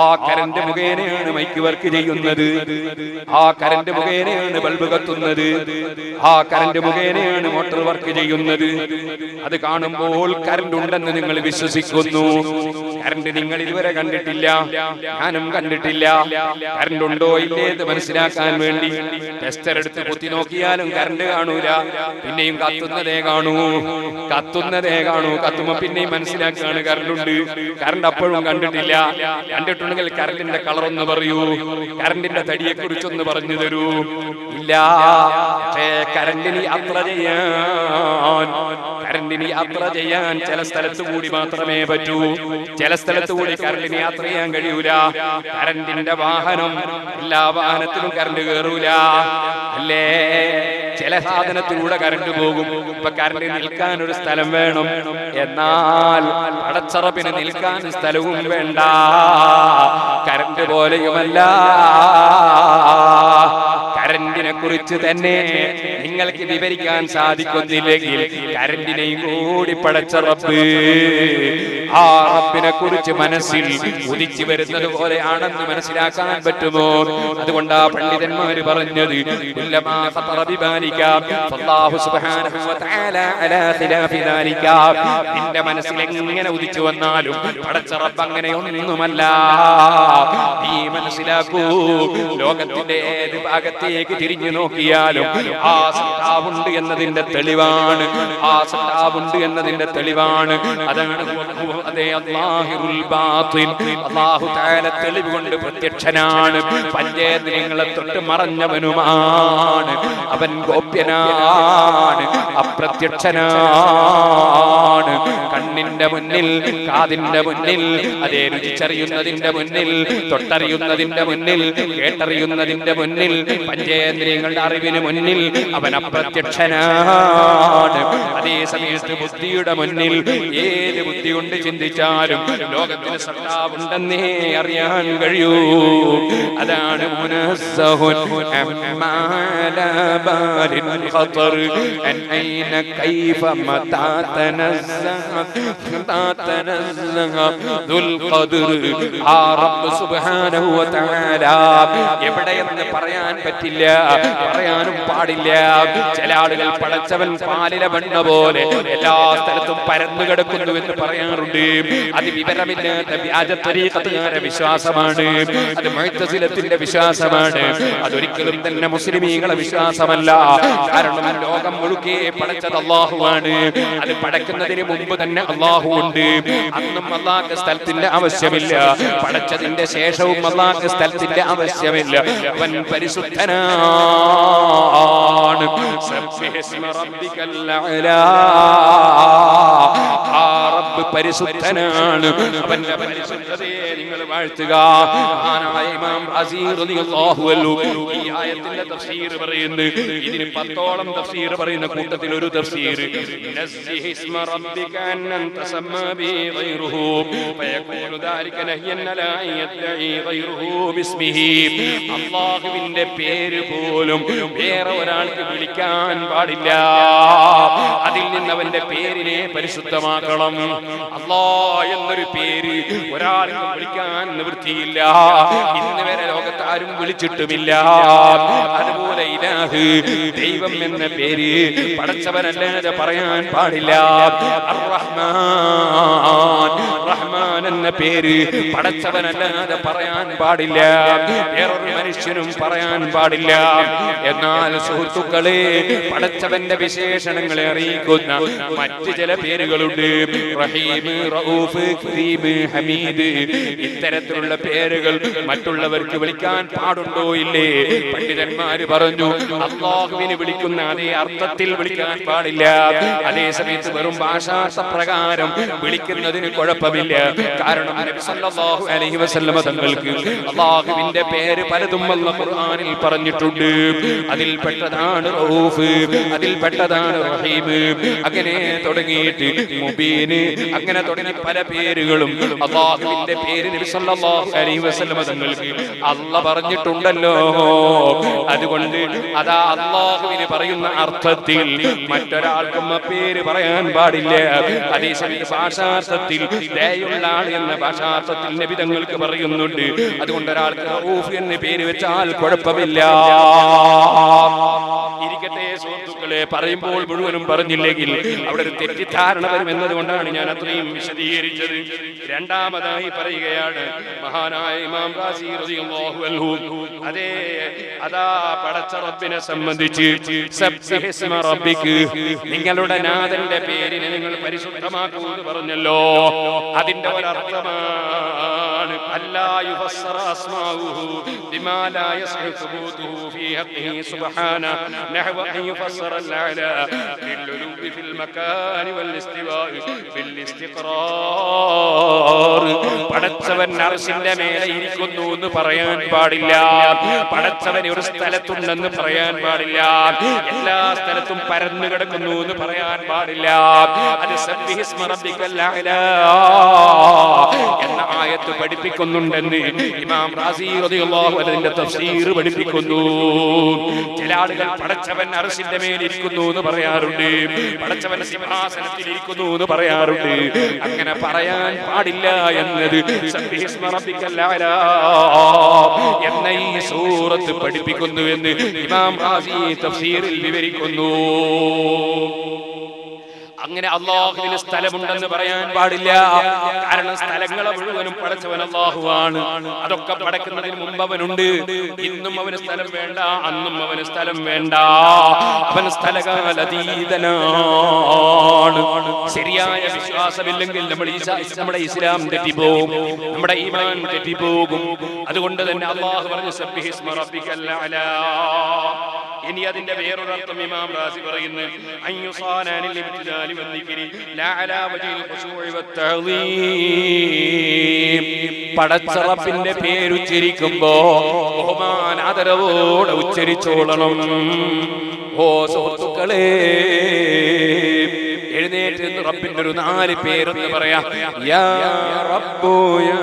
ആ കറന്റ് മുഖേനയാണ് mic work ചെയ്യുന്നത്, ആ കറന്റ് മുഖേനയാണ് ബൾബ് കത്തുന്നത്, ആ കറന്റ് മുഖേനയാണ് മോട്ടോർ വർക്ക് ചെയ്യുന്നത്. അത് കാണുമ്പോൾ കറന്റ് ഉണ്ടെന്ന് നിങ്ങൾ വിശ്വസിക്കുന്നു. കറന്റ് നിങ്ങൾ ഇതുവരെ കണ്ടിട്ടില്ല, ഞാനും കണ്ടിട്ടില്ല. കറന്റ് ഉണ്ടോ ഇല്ലേ എന്ന് മനസ്സിലാക്കാൻ വേണ്ടി ടെസ്റ്റർ എടുത്ത് കുത്തി നോക്കിയാലും കറന്റ് കാണൂല, പിന്നെയും കത്തുന്നതേ കാണൂ. കത്തുമ്പോ പിന്നെയും മനസ്സിലാക്കുകയാണ് കറന്റ് ഉണ്ട്. കറന്റ് അപ്പോഴും കണ്ടിട്ടില്ല. കണ്ടിട്ടുണ്ടെങ്കിൽ കറന്റിന്റെ കളർ ഒന്ന് പറയൂ, കറന്റിന്റെ തടിയെ കുറിച്ചൊന്ന് പറഞ്ഞു തരൂ. ഇല്ല. പക്ഷേ കറന്റിന് യാത്ര ചെയ്യാൻ ചില സ്ഥലത്ത് കൂടി മാത്രമേ പറ്റൂ. ചില സ്ഥലത്ത് കൂടി കറന്റിന് യാത്ര ചെയ്യാൻ കഴിയൂല. കറന്റിന്റെ വാഹനം എല്ലാ വാഹനത്തിലും കറന്റ് കയറൂല, അല്ലേ? ചില സാധനത്തിലൂടെ കറന്റ് പോകും. ഇപ്പൊ കറന്റ് നിൽക്കാൻ ഒരു സ്ഥലം വേണം, എന്നാൽ പടച്ചറപ്പിന് നിൽക്കാൻ സ്ഥലവും വേണ്ട. കറന്റ് പോലെയുമല്ല, കറന്റിനെ കുറിച്ച് തന്നെ നിങ്ങൾക്ക് വിവരിക്കാൻ സാധിക്കുന്നില്ലെങ്കിൽ കറന്റിനെയും കൂടി പടച്ച റബ്ബ്, ആ റബ്ബിനെ കുറിച്ച് മനസ്സിൽ ഉദിച്ചു വരുന്നത് പോലെയാണെന്ന് മനസ്സിലാക്കാൻ പറ്റുമോ? അതുകൊണ്ടാ പണ്ഡിതന്മാര് പറഞ്ഞത്, നിന്റെ മനസ്സിൽ എങ്ങനെ ഉദിച്ചു വന്നാലും പടച്ച റബ്ബ് അങ്ങനെയൊന്നുമല്ല. നീ മനസ്സിലാക്കൂ, ലോകത്തിന്റെ ഏത് ഭാഗത്തേക്ക് തിരിഞ്ഞു നോക്കിയാലും ആ സത്താവുണ്ട് എന്നതിന്റെ തെളിവാണ്, ആ സത്താവുണ്ട് എന്നതിന്റെ തെളിവാണ്. അതാണ് അതേ അല്ലാഹുൽ ബാത്തിൻ, അല്ലാഹു തആല തെളിവ് കൊണ്ട് പ്രത്യക്ഷനാണ്. പഞ്ചേന്ദ്രിയങ്ങളെ തൊട്ട് മറഞ്ഞവനുമാണ്, അവൻ ഗോപ്യനാണ്, അപ്രത്യക്ഷനാണ്. കണ്ണിന്റെ മുന്നിൽ, കാതിന്റെ മുന്നിൽ, അതേ രുചിച്ചറിയുന്നതിന്റെ മുന്നിൽ, തൊട്ടറിയുന്നതിന്റെ മുന്നിൽ, കേട്ടറിയുന്നതിന്റെ മുന്നിൽ, പഞ്ചേന്ദ്രിയങ്ങളുടെ അറിവിന് മുന്നിൽ അവൻ അപ്രത്യക്ഷനാണ്. അതേ സമയത്ത് ബുദ്ധിയുടെ മുന്നിൽ ഏത് ബുദ്ധി കൊണ്ട് ചിന്തിച്ചാലും ലോകത്തിന് സത്താവുണ്ടെന്നേ അറിയാൻ കഴിയൂ. അതാണ് മുനസ്സഹുൻ അമ്മാ ലാ ബാലിൻ ഖതർ അൻ ഐന കൈഫ മതാ തനസ്സഹ ദുൽ ഖദർ. ആ റബ്ബ് സുബ്ഹാനഹു വ തആല എവിടെയെന്ന് പറയാൻ പറ്റില്ല, പറയാനും പാടില്ല. ചില ആളുകൾ പടച്ചവൻ പാലിലെ വെണ്ണ പോലെ എല്ലാ സ്ഥലത്തും പരന്നു കിടക്കുന്നു എന്ന് പറയാറുണ്ട്. അത് വിവരമില്ലാത്ത വ്യാജ ത്വരീഖത്തുകാരുടെ വിശ്വാസമാണ്, അത് മുഅ്തസിലത്തിന്റെ വിശ്വാസമാണ്, അതൊരിക്കലും തന്നെ മുസ്ലിമീങ്ങളുടെ വിശ്വാസമല്ല. കാരണം ലോകം മുഴുക്കെ പടച്ചത് അല്ലാഹുവാണ്. അത് പടക്കുന്നതിന് മുമ്പ് തന്നെ അല്ലാഹു ഉണ്ട്. അന്നും അല്ലാഹുവിന്റെ സ്ഥലത്തിന്റെ ആവശ്യമില്ല, പടച്ചതിന്റെ ശേഷവും അല്ലാഹുവിന്റെ സ്ഥലത്തിന്റെ ആവശ്യമില്ല. അവൻ പരിശുദ്ധനാണ്. സബ്ബിഹിസ്മ റബ്ബിക്കൽ അഅ്ലാ. ആ റബ്ബ് പരിശുദ്ധനാണ്, അവന്റെ പരിശുദ്ധതയെ നിങ്ങൾ വാഴ്ത്തുക. മഹാനായ ഇമാം റസീ റളിയല്ലാഹു അൻഹു ഈ ആയത്തിന്റെ തഫ്സീർ പറയുന്നു. ഇതിന് 10ഓളം തഫ്സീർ പറയുന്ന കൂട്ടത്തിൽ ഒരു തഫ്സീർ, നസ്ബിഹിസ്മ റബ്ബിക അൻ തസമ്മ ബി ഗൈറുഹു ഫയഖൂലു ദാലിക നഹ്യൻ ലാ യദ്ഈ ഗൈറുഹു ബിസ്മിഹി. അല്ലാഹുവിന്റെ പേര് പോലും വേറെ ഒരാൾക്ക് വിളിക്കാൻ പാടില്ല, അതിൽ നിന്ന് അവന്റെ പേരിനെ പരിശുദ്ധമാക്കണം. അല്ലാഹ് എന്നൊരു പേര് ഒരാൾക്ക് വിളിക്കാൻ നിവൃത്തിയില്ല, ഇന്ന് വരെ ലോകത്ത് ആരും വിളിച്ചിട്ടുമില്ല. അതുപോലെ ഇലാഹ്, ദൈവം എന്ന പേര് പടച്ചവനല്ലാതെ പറയാൻ പാടില്ല. അർ-റഹ്മാൻ, റഹ്മാൻ എന്ന പേര് പടച്ചവനല്ലാതെ പറയാൻ പാടില്ല, വേറൊരു മനുഷ്യനും പറയാൻ പാടില്ല. എന്നാൽ സുഹൃത്തുക്കളെ, പടച്ചവന്റെ വിശേഷണങ്ങളെ അറിയിക്കുന്ന മറ്റ് ചില പേരുകളുണ്ട്. റഹീം, റഊഫ്, കരീം, ഹമീദ്, ഇത്തരത്തിലുള്ള പേരുകൾ മറ്റുള്ളവർക്ക് വിളിക്കാൻ പാടുണ്ടോ ഇല്ലേ? പണ്ഡിതന്മാര് പറഞ്ഞു, അല്ലാഹുവിനെ വിളിക്കുന്ന അതേ അർത്ഥത്തിൽ വിളിക്കാൻ പാടില്ല. അതേ സമയത്ത് വെറും ഭാഷാർത്ഥ പ്രകാരം വിളിക്കുന്നതിന് കുഴപ്പമില്ല. കാരണം നബി സല്ലല്ലാഹു അലൈഹി വസല്ലമ തങ്ങൾക്ക് അല്ലാഹുവിന്റെ പേര് പലതും അല്ലാഹു ഖുർആനിൽ പറഞ്ഞിട്ടുണ്ട്. അതിൽപ്പെട്ടതാണ് റഊഫ്, അതിൽപ്പെട്ടതാണ് റഹീം, അങ്ങനെ തുടങ്ങിയിട്ട് മുബീന്, അങ്ങനെ തുടങ്ങി പല പേരുകളും അല്ലാഹുവിന്റെ പേര് നബി സല്ലല്ലാഹു അലൈഹി വസല്ലമ തങ്ങൾക്ക് അല്ലാഹ് പറഞ്ഞിട്ടുണ്ടല്ലോ. അതുകൊണ്ട് അതാ അല്ലാഹുവിനെ പറയുന്ന അർത്ഥത്തിൽ മറ്റൊരാൾക്കും ആ പേര് പറയാൻ പാടില്ല. അതേസമയം ഭാഷാർത്ഥത്തിൽ ദയുള്ള ആൾ എന്ന ഭാഷാർത്ഥത്തിൽ നബി തങ്ങൾക്ക് പറയുന്നുണ്ട്. അതുകൊണ്ട് ഒരാൾക്ക് റഊഫ് എന്ന് പേര് വെച്ചാൽ കുഴപ്പമില്ല. ഇരിക്കട്ടെ സുഹൃത്തുക്കളെ, പറയുമ്പോൾ മുഴുവനും പറഞ്ഞില്ലെങ്കിൽ അവിടെ ഒരു തെറ്റിദ്ധാരണ വരും എന്നതുകൊണ്ടാണ് ഞാൻ അത്രയും വിശദീകരിച്ചത്. രണ്ടാമതായി പറയുകയാണ് മഹാനായ ഇമാം റാസി റളിയല്ലാഹു അൻഹു, അതേ അതാ പടച്ച റബ്ബിനെ സംബന്ധിച്ച് സബ്ബിഹിസ്മ റബ്ബിക്, നിങ്ങളുടെ നാഥന്റെ പേരിനെ നിങ്ങൾ പരിശുദ്ധമാക്കൂ എന്ന് പറഞ്ഞല്ലോ. അതിന്റെ ഒരർത്ഥമാണ് അല്ലാ യുഫസ്സറ അസ്മാഉഹു ബിമാ ലാ യസ്ഹു സുബൂതുഹു ഫീ ഹഖ്ഖിഹി സുബ്ഹാനഹു നഹ്വ അൻ യുഫസ്സറ അൽ-അലാ ലിൽ-ഉലൂബി ഫിൽ മകാനി വൽ-ഇസ്തിവാഇ ബിൽ-ഇസ്തിഖറാർ. പടച്ചവൻ അർശിന്റെ മേലെ ഇരിക്കുന്നു എന്ന് പറയാൻ പാടില്ല. പടച്ചവൻ ഒരു സ്ഥലത്തുണ്ടെന്ന് പറയാൻ പാടില്ല. എല്ലാ സ്ഥലത്തും പരന്നു കിടക്കുന്നു എന്ന് പറയാൻ പാടില്ല. അത് സബ്ബിഹിസ്മ റബ്ബിക്കൽ അഅ്ലാ എന്ന ആയത്ത് പഠിപ്പിക്കുന്നുണ്ടെന്ന് ഇമാം റാസി റളിയല്ലാഹു അൻഹുവിന്റെ തഫ്സീർ പഠിപ്പിക്കുന്നു. ചില ആളുകൾ പടച്ചവൻ അർശിന്റെ മേൽ ഇരിക്കുന്നു എന്ന് പറയാറുണ്ട്, പടച്ചവൻ സിംഹാസനത്തിൽ ഇരിക്കുന്നു എന്ന് പറയാറുണ്ട്. അങ്ങനെ പറയാൻ പാടില്ല എന്നത് സബ്ബിഹിസ്മ റബ്ബിക്കൽ അഅ്ലാ എന്ന ഈ സൂറത്ത് പഠിപ്പിക്കുന്നുവെന്ന് ഇമാം റാസി തഫ്സീറിൽ വിവരിക്കുന്നു. അങ്ങനെ അല്ലാഹുവിന് സ്ഥലമുണ്ടെന്ന് പറയാൻ പാടില്ല. കാരണം സ്ഥലങ്ങളെ മുഴുവനും പടച്ചവൻ അല്ലാഹുവാണ്. അതൊക്കെ പടക്കുന്നതിന് മുമ്പ് അവനുണ്ട്. ഇന്നും അവന് സ്ഥലം വേണ്ട, അന്നും അവന് സ്ഥലം വേണ്ട. അവൻ സ്ഥലകാലതീതനാണ്. ശരിയായ വിശ്വാസമില്ലെങ്കിൽ നമ്മുടെ ഇസ്ലാം തെറ്റിപ്പോകും, നമ്മുടെ ഈമാൻ തെറ്റിപ്പോകും. അതുകൊണ്ട് തന്നെ അല്ലാഹു പറഞ്ഞു സബ്ബിഹിസ്മ റബ്ബിക്കൽ അഅ്ലാ. ഇനി അതിന്റെ വേറൊരർത്ഥം ഇമാം റാസി പറയുന്നു അയ്യുസാനാനിൽ ഇബ്തിദാലി വദ്ദിക്രി ലാ അലാ വജിൽ ഖുശൂഇ വത്തഅ്ലീം. പടച്ച റബ്ബിന്റെ പേര് ഉച്ചരിക്കുമ്പോൾ ബഹുമാന ആദരവോടെ ഉച്ചരിച്ചോളണം. ഓ സുഹൃത്തുക്കളെ, എഴുന്നേറ്റ് റബ്ബിന്റെ ഒരു 4 പേരൊന്ന് പറയാം. യാ റബ്ബു യാ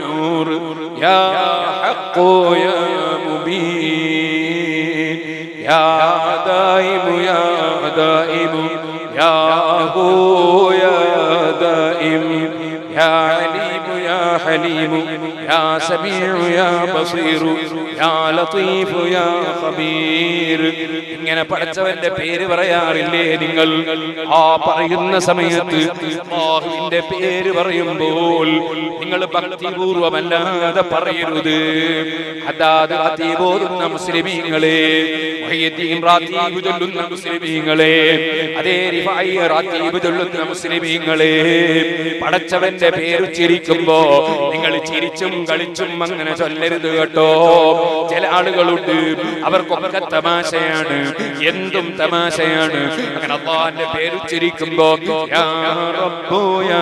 നൂർ യാ ഹഖ്ഖു യാ മുബീൻ യാ ദായിമു യാ ദായിമു യാ ഹു യാ ദായിം യാ അലീമു യാ ഹലീമു യാ സമീഉ യാ ബസീറു യാ ലതീഫു യാ ഖബീർ. ഇങ്ങനെ പടച്ചവന്റെ പേര് പറയാറില്ലേ നിങ്ങൾ? ആ പറയുന്ന സമയത്ത് അല്ലാഹുവിന്റെ പേര് പറയുമ്പോൾ നിങ്ങൾ ഭക്തിപൂർവമല്ലാതെ പറയരുത്. അതാത് റാത്തീബോതുന്ന മുസ്ലിമീങ്ങളെ, മുഹയ്യിദ്ദീൻ റാത്തീബ് ചൊല്ലുന്ന മുസ്ലിമീങ്ങളെ, അതേ റിഫായി റാത്തീബ് ചൊല്ലുന്ന മുസ്ലിമീങ്ങളെ, പടച്ചവന്റെ പേര് ഉച്ചരിക്കുമ്പോ നിങ്ങൾ ചിരിച്ചും കളിച്ചും അങ്ങനെ ചൊല്ലരുത് കേട്ടോ. ചില ആളുകളുണ്ട്, അവർക്കൊക്കെ തമാശയാണ്, എന്തും തമാശയാണ്. അങ്ങനെ അല്ലാഹുവിന്റെ പേര് ഉച്ചരിക്കുമ്പോ യാ റബ്ബു യാ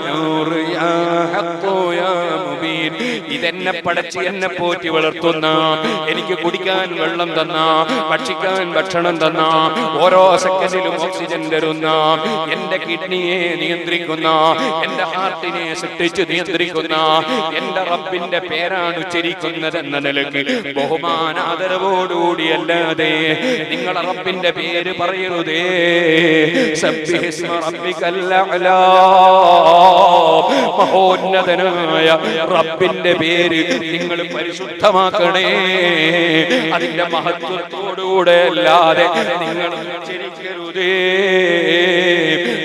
നൂർ യാ ഹഖ്ഖു യാ മുബീൻ, ഇതെന്നെ പടച്ച് എന്നെ പോറ്റി വളർത്തുന്ന, എനിക്ക് കുടിക്കാൻ വെള്ളം തന്ന, ഭക്ഷിക്കാൻ ഭക്ഷണം തന്ന, ഓരോ സെക്കൻഡിലും ഓക്സിജൻ തരുന്ന, എന്റെ കിഡ്നിയെ നിയന്ത്രിക്കുന്ന, എന്റെ ഹാർട്ടിനെ സൃഷ്ടിച്ച് നിയന്ത്രിക്കുന്ന എന്റെ റബ്ബിന്റെ പേരാണ് ഉച്ചരിക്കുന്നത് എന്ന നിലയ്ക്ക് ബഹുമാന ആദരവോടുകൂടി അല്ലാതെ നിങ്ങളെ റബ്ബിന്റെ പേര് പറയരുതേ. സബ്ബിഹിസ്മ റബ്ബിക്കൽ അഅ്ലാ, മഹോന്നതനായ റബ്ബിന്റെ പേര് നിങ്ങൾ പരിശുദ്ധമാക്കണേ. അതിന്റെ മഹത്വത്തോടുകൂടെ അല്ലാതെ നിങ്ങൾ ഉച്ചരിക്കരുതേ.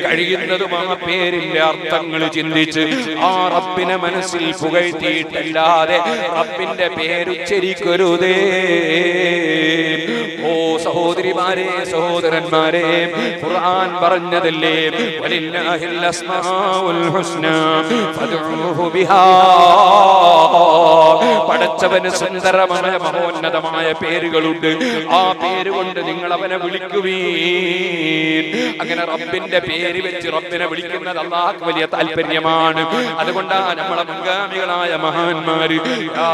കഴിയുന്നതും ആ പേരിന്റെ അർത്ഥങ്ങൾ ചിന്തിച്ച് ആ റബ്ബിനെ മനസ്സിൽ പുകഴ്ത്തിയിട്ടല്ലാതെ റബ്ബിന്റെ പേരുച്ചരിക്കരുതേ. ഓ സഹോദരിമാരെ, സഹോദരന്മാരെ, ഖുർആൻ പറഞ്ഞതല്ലേ വലില്ലാഹിൽ അസ്മാഉൽ ഹുസ്നാ ഫദ്ഉഹു ബിഹാ. പടച്ചവന് സുന്ദരമായ മഹോന്നതമായ പേരുകളുണ്ട്. ആ പേരുകൊണ്ട് നിങ്ങൾ അവനെ വിളിക്കുവീൻ. അങ്ങനെ റബ്ബിന്റെ പേര് വെച്ച് റബ്ബിനെ വിളിക്കുന്നത് അല്ലാഹുവിന് വലിയ താല്പര്യമാണ്. അതുകൊണ്ടാണ് നമ്മളെ മുൻഗാമികളായ മഹാന്മാര് യാ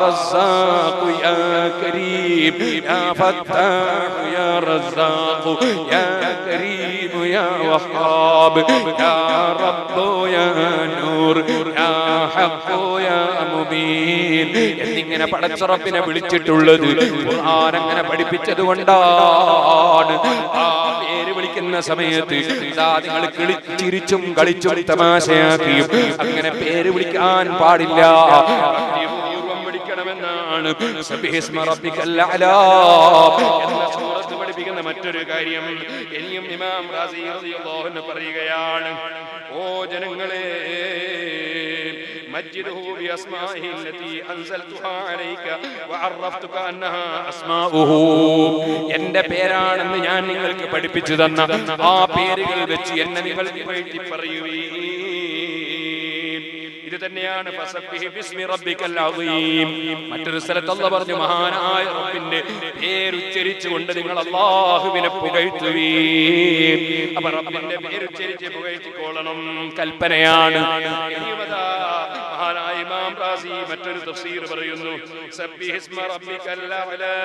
റസ്സാഖു യാ കരീം യാ ഫത്താഹു യാ റസ്സാഖു യാ കരീം യാ വഹാബ് യാ റബ്ബു യാ നൂർ യാ ഹഖ്ഖു യാ മുബീൻ എന്നിങ്ങനെ പടച്ച റബ്ബിനെ വിളിച്ചിട്ടുള്ളത് ഖുർആൻ അങ്ങനെ പഠിപ്പിച്ചത് കൊണ്ടാണ്. ആ പേര് വിളിക്കുന്ന സമയത്ത് നിങ്ങൾ ചിരിച്ചും കളിച്ചും തമാശയാക്കിയും അങ്ങനെ പേര് വിളിക്കാൻ പാടില്ല. വിളിക്കണമെന്നാണ് സബ്ബിഹിസ്മ റബ്ബിക്കൽ അഅ്ലാ എന്ന സൂറത്ത് പഠിപ്പിക്കുന്ന മറ്റൊരു കാര്യം. ഇനിയും ഇമാം റാസി റളിയല്ലാഹു അൻഹു പറയുകയാണ്, ഓ ജനങ്ങളെ, മജ്ജിദുഹു ബിഅസ്മാഇഹി അല്ലതി അൻസൽതുഹാ അലൈക വഅറഫ്തുക അന്നഹാ അസ്മാഉഹു. എന്റെ പേരാണെന്ന് ഞാൻ നിങ്ങൾക്ക് പഠിപ്പിച്ചു തന്ന ആ പേരുകൾ വെച്ച് എന്നെ നിങ്ങൾ പുകഴ്ത്തി പറയുവീൻ. ഇത് തന്നെയാണ് ഫസബ്ബിഹ് ബിസ്മി റബ്ബിക്കൽ അസീം. മറ്റൊരു സ്ഥലത്ത് അല്ലാഹു പറഞ്ഞു, മഹാനായ റബ്ബിന്റെ പേരുച്ചരിച്ചുകൊണ്ട് നിങ്ങൾ അല്ലാഹുവിനെ പുകഴ്ത്തുവീൻ. അപ്പോൾ റബ്ബിന്റെ പേരുച്ചരിച്ച് പുകഴ്ത്തിക്കൊള്ളണം കൽപ്പനയാണ്. മഹാനായ ഇമാം റാസി മറ്റൊരു തഫ്സീർ പറയുന്നു, സബ്ബിഹിസ്മ റബ്ബിക്കൽ അഅ്ലാ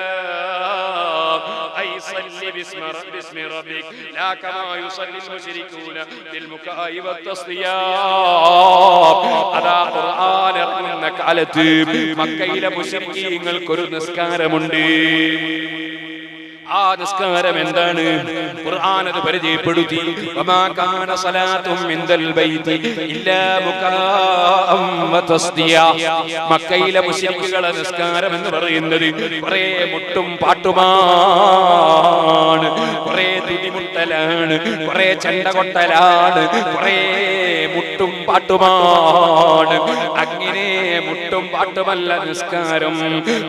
ഐ സല്ലി ബിസ്മി റബ്ബിക ലാ കമാ യുസല്ലിൽ മുശ്രികൂന ലിൽ മുകാഇ വത്തസ്ദിയാബ്. അതാ ഖുർആൻ ഇറങ്ങുന്ന കാലത്ത് മക്കയിലെ മുശ്രിക്കീങ്ങൾക്കൊരു നിസ്കാരമുണ്ട്. ആ നിസ്കാരം എന്താണ്? ഖുർആൻ അത് പരിചയപ്പെടുത്തി. വമാ കാന സലാത്തും മിൻദൽ ബൈതി ഇല്ലാ മുകാഅം വതസ്ദിയാ. മക്കയിലെ മുശ്രിക്കുകളുടെ നിസ്കാരം എന്ന് പറയുന്നത് കുറേ മുട്ടും പാട്ടുമാണ്, കുറേ തുടിമുട്ടലാണ്, കുറേ ചെണ്ട കൊട്ടലാണ്, കുറേ മുട്ടും പാട്ടുമാണ്. അങ്ങനെ മുട്ടും പാട്ടുമല്ല നിസ്കാരം.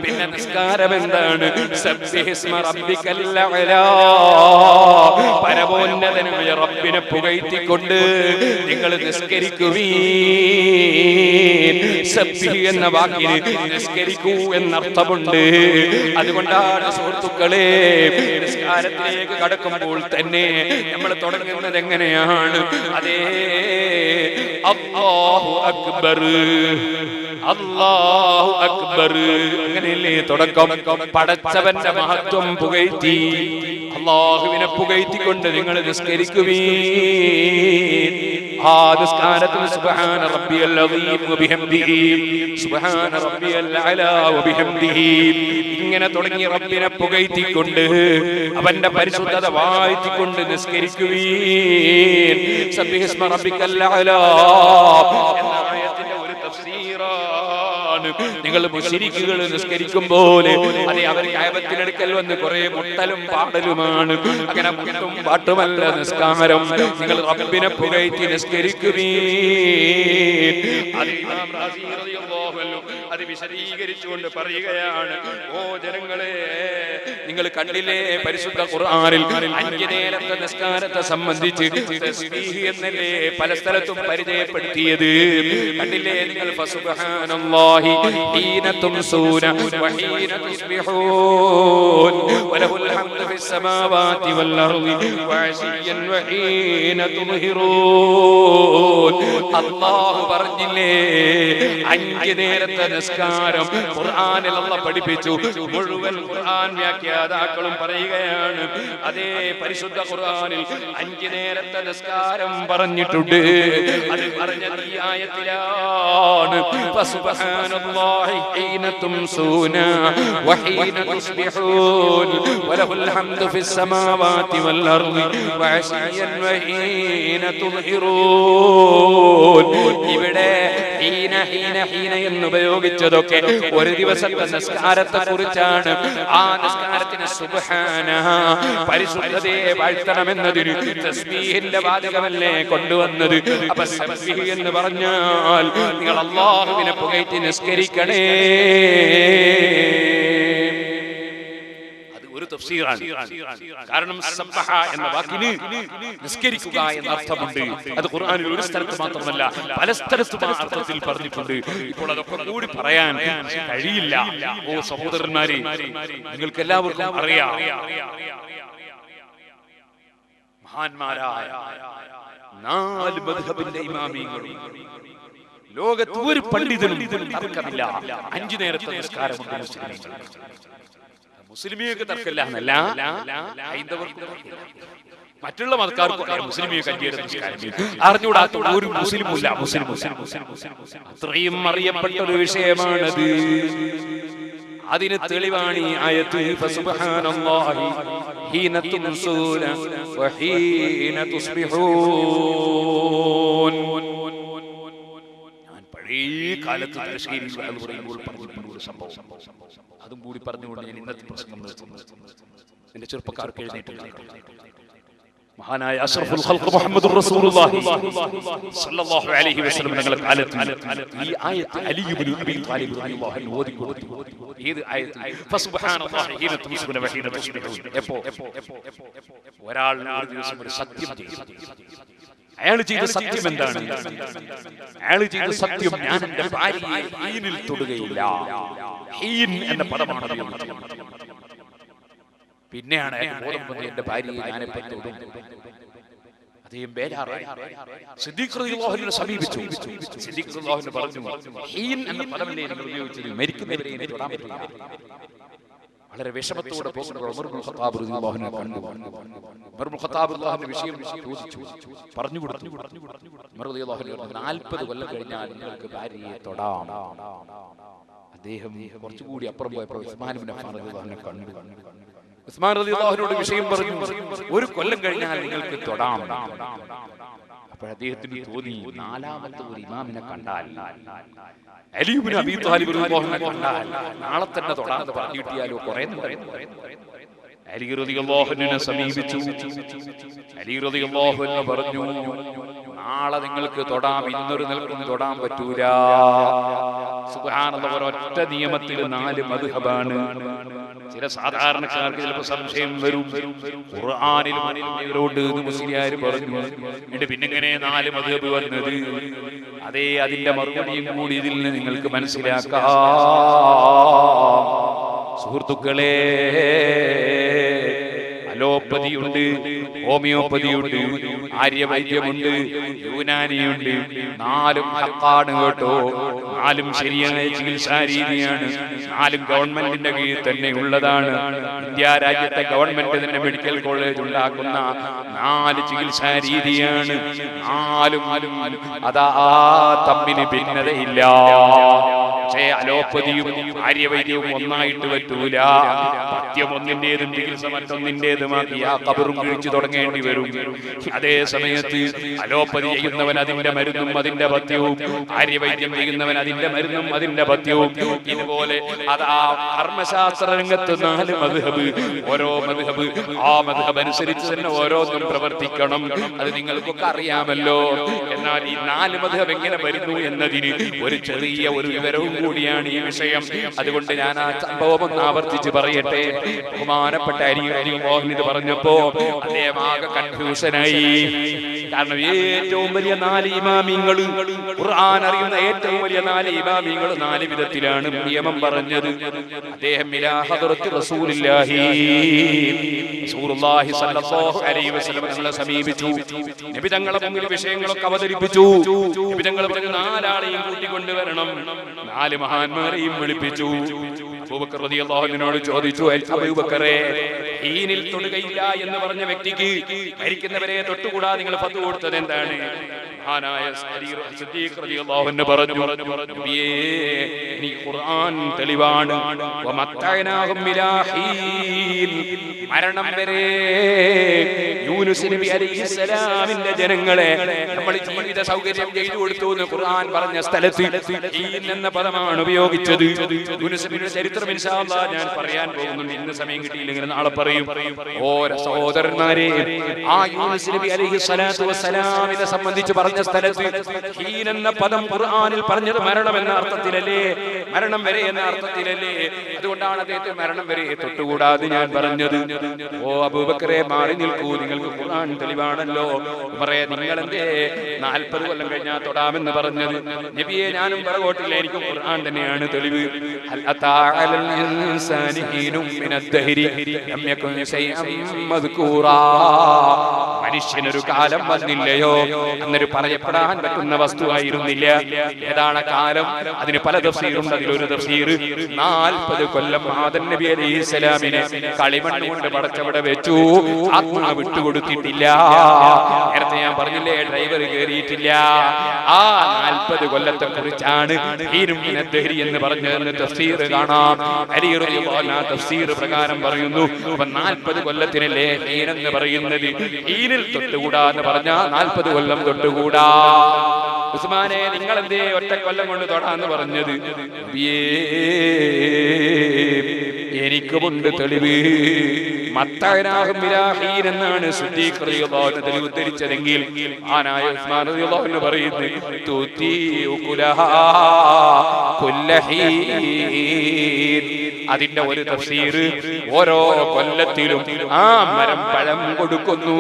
പിന്നെ നിസ്കാരം എന്താണ്? സബ്ബിഹിസ്മ റബ്ബിക്കൽ അഅ്ലാ. പരമോന്നതനായ റബ്ബിനെ പുകഴ്ത്തിക്കൊണ്ട് നിങ്ങൾ നിസ്കരിക്കുവീൻ. സബ്ബിഹ് എന്ന വാക്കിന് നിസ്കരിക്കൂ എന്നർത്ഥമുണ്ട്. അതുകൊണ്ടാണ് സുഹൃത്തുക്കളെ, നിസ്കാരത്തിലേക്ക് കടക്കുമ്പോൾ തന്നെ നമ്മൾ തുടങ്ങുന്നത് എങ്ങനെയാണ്? അതേ, അല്ലാഹു അക്ബർ, അല്ലാഹു അക്ബർ, അങ്ങനെയല്ലേ തുടക്കം? പടച്ചവന്റെ മഹത്വം പുകഴ്ത്തി അല്ലാഹുവിനെ പുകഴ്ത്തിക്കൊണ്ട് നിങ്ങൾ നിസ്കരിക്കുവീൻ. ആ നിസ്കാരത്തിൽ സുബ്ഹാന റബ്ബിയൽ അസീം വബിഹംദിഹി സുബ്ഹാന റബ്ബിയൽ അഅ്ലാ വബിഹംദിഹി ഇങ്ങനെ തുടങ്ങി റബ്ബിനെ പുകഴ്ത്തിക്കൊണ്ട് അവന്റെ പരിശുദ്ധത വാഴ്ത്തിക്കൊണ്ട് നിസ്കരിക്കുവീൻ. സബ്ബിഹിസ്മ റബ്ബിക്കൽ അഅ്ലാ എന്ന ആയത്തിന്റെ ഒരു തഫ്സീറാണ്. നിങ്ങൾ മുശ്രിക്കുകൾ നിസ്കരിക്കും പോലെ അതെ, അവർ കഅബത്തിനടുക്കൽ വന്ന് കുറെ മുട്ടലും പാടലുമാണ്. അങ്ങനെ മുട്ടും പാട്ടുമല്ല നിസ്കാരം. നിങ്ങൾ റബ്ബിനെ പുകഴ്ത്തി നിസ്കരിക്കുവീൻ. അത് വിശദീകരിച്ചുകൊണ്ട് പറയുകയാണ്, ഓ ജനങ്ങളെ, നിങ്ങൾ കണ്ടില്ലേ പരിശുദ്ധ ഖുർആനിൽ 5 നേരത്തെ നിസ്കാരത്തെ സംബന്ധിച്ച് തസ്ബീഹ് എന്നല്ലേ പല സ്ഥലത്തും പരിചയപ്പെടുത്തിയത്? കണ്ടില്ലേ നിങ്ങൾ? ഫസുബ്ഹാനല്ലാഹി ഹീന തുംസൂന വഹീന തുസ്ബിഹൂൻ വലഹുൽ ഹംദു ഫിസ് സമാവാതി വൽ അർളി വഅശിയ്യൻ വഹീന തുംഹിറൂൻ. അല്ലാഹു പറഞ്ഞില്ലേ 5 നേരത്തെ നിസ്കാരം ഖുർആനിൽ അല്ലാഹു പഠിപ്പിച്ചു. മുഴുവൻ ഖുർആൻ വ്യാഖ്യാതാക്കളും പറയുകയാണ്, അതേ പരിശുദ്ധ ഖുർആനിൽ 5 നേരത്തെ നിസ്കാരം പറഞ്ഞിട്ടുണ്ട്. അത് പറഞ്ഞത് ഈ ആയത്തിലാണ്. ഫസുബ്ഹാനല്ലാഹി ഹീന തുംസൂന വഹീന തുസ്ബിഹൂൻ വലഹുൽ ഹംദു ഫിസ് സമാവാതി വൽ അർളി വഅശിയ്യൻ വഹീന തുംഹിറൂൻ. ഇവിടെ ഹീന ഹീന ഹീന എന്ന് ഉപയോഗിച്ചതൊക്കെ ഒരു ദിവസത്തെ നിസ്കാരത്തെ കുറിച്ചാണ്. ആ നിസ്കാരത്തിന് സുബ്ഹാന പരിശുദ്ധതയെ വാഴ്ത്തണമെന്നതിന് തസ്ബീഹിന്റെ വാചകമല്ലേ കൊണ്ടുവന്നത്? അപ്പൊ സബ്ബീഹ് എന്ന് പറഞ്ഞാൽ നിങ്ങൾ അല്ലാഹുവിനെ പുകഴ്ത്തി നിസ്കരിക്കണേ. അത് ഒരു തഫ്സീറാണ്. കാരണം സബ്ബഹ എന്ന വാക്കിന് നിസ്കരിക്കുക എന്ന അർത്ഥമുണ്ട്. അത് ഖുർആനിൽ ഒരു സ്ഥലത്ത് മാത്രമല്ല പല സ്ഥലത്തും ആ അർത്ഥത്തിൽ പറഞ്ഞിട്ടുണ്ട്. ഇപ്പോൾ അതൊക്കെ കൂടി പറയാൻ കഴിയില്ല. ഓ സഹോദരന്മാരെ, നിങ്ങൾക്ക് എല്ലാവർക്കും അറിയാം, മഹാന്മാരായ 4 മദ്ഹബിന്റെ ഇമാമിയങ്ങളും ലോകത്ത് ഒരു പണ്ഡിതനും തർക്കമില്ല 5 നേരത്തെ നിസ്കാരമുണ്ട്. മുസ്ലിമിയൊക്കെ തർക്കമില്ല എന്നല്ല, ഹൈന്ദവർക്ക് മറ്റുള്ള മതക്കാർക്ക് മുസ്ലിമിയെ കഞ്ചിയുടെ അറിഞ്ഞുകൂടാത്ത ഒരു മുസ്ലിമില്ല. അത്രയും അറിയപ്പെട്ട ഒരു വിഷയമാണത്. അതിന് തെളിവാണ് ഈ ആയത്ത്. ഫസുബ്ഹാനല്ലാഹി ഹീന തുംസൂന വഹീന തുസ്ബിഹൂൻ. ഞാൻ പഴയ കാലത്ത് തലശ്ശേരിയിൽ പറയുമ്പോൾ പറഞ്ഞിട്ടുള്ള സംഭവം, അതും കൂടി പറഞ്ഞുകൊണ്ട് ഞാൻ ഇന്നത്തെ പ്രസംഗം നിർത്തുന്നു. എന്റെ ചെറുപ്പക്കാർക്ക് എഴുന്നേറ്റ് മഹാനായ അഷ്റഫുൽ ഖൽഖ് മുഹമ്മദുർ റസൂലുള്ളാഹി സ്വല്ലല്ലാഹു അലൈഹി വസല്ലം തങ്ങളുടെ കാലത്ത് ഈ ആയത്ത് അലി ഇബ്നു അബീ ത്വാലിബ് റളിയല്ലാഹു അൻഹു ഓതിക്കൊടുത്തു. ഏത് ആയത്ത്? ഫസുബ്ഹാനല്ലാഹി ഹീന തുംസൂന വഹീന തുസ്ബിഹൂൻ. എപ്പോ ഒരാൾ ഒരു ദിവസം ഒരു സത്യം ചെയ്തു. അയാൾ ചെയ്ത സത്യം എന്താണ്? അയാൾ ചെയ്ത സത്യം, ഞാൻ എന്റെ ഭാര്യയെ ഹീനിൽ തൊടുകയില്ല. ഹീൻ എന്ന പദമാണ് ഉപയോഗിച്ചത്. പിന്നെയാണ് ബോധം വന്നത്, എന്റെ ഭാര്യയെ ഞാനെപ്പോ തൊടും. അദ്ദേഹം ബേജാറായി സിദ്ദീഖ് റളിയല്ലാഹു അൻഹുവിനെ സമീപിച്ചു. സിദ്ദീഖ് റളിയല്ലാഹു അൻഹു പറഞ്ഞു, ഹീൻ എന്ന പദമല്ലേ നിങ്ങൾ ഉപയോഗിച്ചത്, മരിക്കുന്നവരെ എന്നെ തൊടാൻ പറ്റില്ല. വളരെ വിഷമത്തോടെ പോകുമ്പോൾ ഉമർ ഇബ്നുൽ ഖത്താബ് റളിയല്ലാഹു അൻഹു കണ്ടു. ഉമർ ഇബ്നുൽ ഖത്താബ് റളിയല്ലാഹു അൻഹു വിഷയം ചോദിച്ചു, പറഞ്ഞു കൊടുത്തു. ഉമർ റളിയല്ലാഹു അൻഹു 40 കൊല്ലം കഴിഞ്ഞാൽ നിങ്ങൾക്ക് ഭാര്യയെ തൊടാം. അദ്ദേഹം കുറച്ചുകൂടി അപ്പുറം പോയപ്പോൾ ഉസ്മാൻ ഇബ്നു അഫ്ഫാൻ റളിയല്ലാഹു അൻഹു കണ്ടു. ഉസ്മാൻ റളിയല്ലാഹു അൻഹുവിനോട് വിഷയം പറഞ്ഞു, 1 കൊല്ലം കഴിഞ്ഞാൽ നിങ്ങൾക്ക് തൊടാം. അപ്പോൾ അദ്ദേഹത്തിന് തോന്നി, 4ാമത്തെ ഒരു ഇമാമിനെ കണ്ടാൽ, അലി ഇബ്നു അബീ ത്വാലിബ് റളിയല്ലാഹു അൻഹു കണ്ടാൽ നാളെ തന്നെ തൊടാന്ന് പറഞ്ഞു കിട്ടിയാലോ. കുറേ അലി റളിയല്ലാഹു അൻഹുവിനെ സമീപിച്ചു. അലി റളിയല്ലാഹു അൻഹു പറഞ്ഞു, നാളെ നിങ്ങൾക്ക് തൊടാം, ഇന്നൊരു നിൽക്കും തൊടാൻ പറ്റൂല. സുബ്ഹാനല്ലാഹ്, ഒരൊറ്റ നിയമത്തിൽ 4 മദ്ഹബാണ്. ചില സാധാരണക്കാർക്ക് ചിലപ്പോൾ സംശയം വരും, ഖുർആനിലും ഇവരോട് മുസ്ലിയാർ പറഞ്ഞു, എന്നിട്ട് പിന്നെങ്ങനെ 4 മദ്ഹബ് വന്നത്? അതേ, അതിന്റെ മറുപടിയും കൂടി ഇതിൽ നിന്ന് നിങ്ങൾക്ക് മനസ്സിലാക്കാം. സുഹൃത്തുക്കളെ, അലോപ്പതിയുണ്ട്, ഹോമിയോപ്പതിയുണ്ട്, ആര്യവൈദ്യമുണ്ട്, യുനാനിയുണ്ട്. 4ഉം ഹക്കാണ് കേട്ടോ. 4ഉം ശരിയായ ചികിത്സാ രീതിയാണ്. 4ഉം ഗവൺമെന്റിന്റെ കീഴിൽ തന്നെ ഉള്ളതാണ്. ഇന്ത്യ രാജ്യത്തെ ഗവൺമെന്റ് തന്നെ മെഡിക്കൽ കോളേജ് ഉണ്ടാക്കുന്ന 4 ചികിത്സാ രീതിയാണ്. 4ഉം അതാ തമ്മിന് ഭിന്നതയില്ല. പക്ഷേ അലോപ്പതിയും ആര്യവൈദ്യവും ഒന്നായിട്ട് പറ്റൂല. പഥ്യം ഒന്നിന്റേതും ചികിത്സ മറ്റൊന്നിന്റേതുമാക്കി ആ കബറും കിഴിച്ചു തുടങ്ങേണ്ടി വരും. അതേ സമയത്ത് അലോപ്പതി ചെയ്യുന്നവൻ അതിന്റെ മരുന്നും അതിന്റെ പഥ്യവും, ആര്യവൈദ്യം ചെയ്യുന്നവൻ അതിന്റെ മരുന്നും അതിന്റെ പഥ്യവും. ഇതുപോലെ അത് ആ കർമ്മശാസ്ത്ര രംഗത്ത് 4 മദ്ഹബ്. ഓരോ മദ്ഹബ് ആ മദ്ഹബ് അനുസരിച്ച് തന്നെ ഓരോന്നും പ്രവർത്തിക്കണം. അത് നിങ്ങൾക്കൊക്കെ അറിയാമല്ലോ. എന്നാൽ ഈ 4 മദ്ഹബ് എങ്ങനെ വരുന്നു എന്നതിന് ഒരു ചെറിയ ഒരു വിവരവും കൂടിയാണ് ഈ വിഷയം. അതുകൊണ്ട് ഞാൻ ആ സംഭവം ഒന്ന് ആവർത്തിച്ച് പറയട്ടെ. ബഹുമാനപ്പെട്ട അലി റളിയല്ലാഹു അൻഹു ഇത് പറഞ്ഞപ്പോ അദ്ദേഹം ആകെ കൺഫ്യൂഷനായി. കാരണം ഏറ്റവും വലിയ 4 ഇമാമിങ്ങൾ, ഖുർആൻ അറിയുന്ന ഏറ്റവും വലിയ 4 ഇമാമിങ്ങൾ 4 വിധത്തിലാണ് നിയമം പറഞ്ഞത്. അദ്ദേഹം ഇലാ ഹദ്റത്തി റസൂലുള്ളാഹി സ്വല്ലല്ലാഹു അലൈഹി വസല്ലം തങ്ങളെ സമീപിച്ചു. നബി തങ്ങളെ മുന്നിൽ വിഷയങ്ങളൊക്കെ അവതരിപ്പിച്ചു. നബി തങ്ങൾ പറഞ്ഞു, 4 ആളെയും കൂട്ടിക്കൊണ്ടുവരണം. 4 മഹാന്മാരെയും വിളിപ്പിച്ചു. അബൂബക്കർ റളിയല്ലാഹു അൻഹുവിനോട് ചോദിച്ചു, അബൂബക്കറേ, ഹീനിൽ തൊടുകയില്ല എന്ന് പറഞ്ഞ വ്യക്തിക്ക് മരിക്കുന്നവരെ തൊട്ടുകൂടാ, നിങ്ങൾ ഫത്വ കൊടുത്തത് എന്താണ്? മഹാനായ സിദ്ദീഖ് റളിയല്ലാഹു അൻഹു പറഞ്ഞു, നബിയേ, ഈ ഖുർആൻ തെളിവാണ്. വമത്തഅനാഹും ബിലാ ഹീൻ, മരണം വരെ യൂനുസ് നബി അലൈഹിസ്സലാമിന്റെ ജനങ്ങളെ നമ്മൾ ജീവിത സൗകര്യം ചെയ്തു കൊടുത്തു എന്ന് ഖുർആൻ പറഞ്ഞ സ്ഥലത്ത് ഹീൻ എന്ന പദമാണ് ഉപയോഗിച്ചത്. യൂനുസ് നബിയുടെ ചരിത്രം ഇൻഷാ അല്ലാഹ് ഞാൻ പറയാൻ പോകുന്നുണ്ട്. ഇന്ന് സമയം കിട്ടിയില്ലെങ്കിൽ നാളെ പറയും. ഓ സഹോദരന്മാരെ, ആ യൂനുസ് നബി അലൈഹിസ്സലാത്തു വസ്സലാമിനെ സംബന്ധിച്ച് പറഞ്ഞ സ്ഥലത്ത് ഹീൻ എന്ന പദം ഖുർആനിൽ പറഞ്ഞത് മരണം എന്ന അർത്ഥത്തിലല്ലേ, മരണം വരെ എന്ന അർത്ഥത്തിലല്ലേ. അതുകൊണ്ടാണ് അദ്ദേഹത്തെ മരണം വരെ തൊട്ടുകൂടാതെ ഞാൻ പറഞ്ഞത്. ഓ അബൂബക്കറെ, മാറി നിൽക്കൂ, നിങ്ങൾക്ക് ഖുർആൻ തെളിവാണല്ലോ. ഉമറേ, നിങ്ങൾ എന്തേ 40 കൊല്ലം കഴിഞ്ഞാൽ തൊടാമെന്ന് പറഞ്ഞത്? നബിയെ, ഞാനും പറകോട്ടില്ല, എനിക്കും ഖുർആൻ തന്നെയാണ് തെളിവ്. മനുഷ്യനൊരു കാലം വന്നില്ലയോ, അന്നൊരു പറയപ്പെടാൻ പറ്റുന്ന വസ്തുവായിരുന്നില്ല. ഏതാണ് കാലം? അതിന് പല തഫ്സീറുണ്ട്. അതിലൊരു തഫ്സീർ 40 കൊല്ലം ആദം നബി അലൈഹിസ്സലാമിനെ കളിമണ്ണ് കൊണ്ട് പടച്ചവിടെ വെച്ചു, ആത്മാവ് വിട്ടുകൊടുത്തിട്ടില്ല. നേരത്തെ ഞാൻ പറഞ്ഞില്ലേ, ഡ്രൈവർ കയറിയിട്ടില്ല. ആ 40 കൊല്ലത്തെ കുറിച്ചാണ് എന്ന് പറഞ്ഞതെന്ന് തഫ്സീർ കാണാം. അലി റളിയല്ലാഹു അൻഹു തഫ്സീർ പ്രകാരം പറയുന്നു, അപ്പൊ 40 കൊല്ലത്തിനല്ലേ ഹീൻ എന്ന് പറയുന്നത്. ഹീനിൽ തൊട്ടുകൂടാ എന്ന് പറഞ്ഞാൽ 40 കൊല്ലം തൊട്ടുകൂടാ. ഉസ്മാനെ, നിങ്ങൾ എന്തേ ഒറ്റ കൊല്ലം കൊണ്ട് തൊടാന്ന് പറഞ്ഞത്? എനിക്കുമുണ്ട് തെളിവ്. എന്നാണ് സിദ്ദീഖ് റളിയല്ലാഹു അൻഹു തെളിവ് ഉദ്ധരിച്ചതെങ്കിൽ ആനായ ഉസ്മാൻ റളിയല്ലാഹു അൻഹു പറയുന്നു, അതിന്റെ ഒരു തഫ്സീർ, ഓരോ കൊല്ലത്തിലും ആ മരം പഴം കൊടുക്കുന്നു.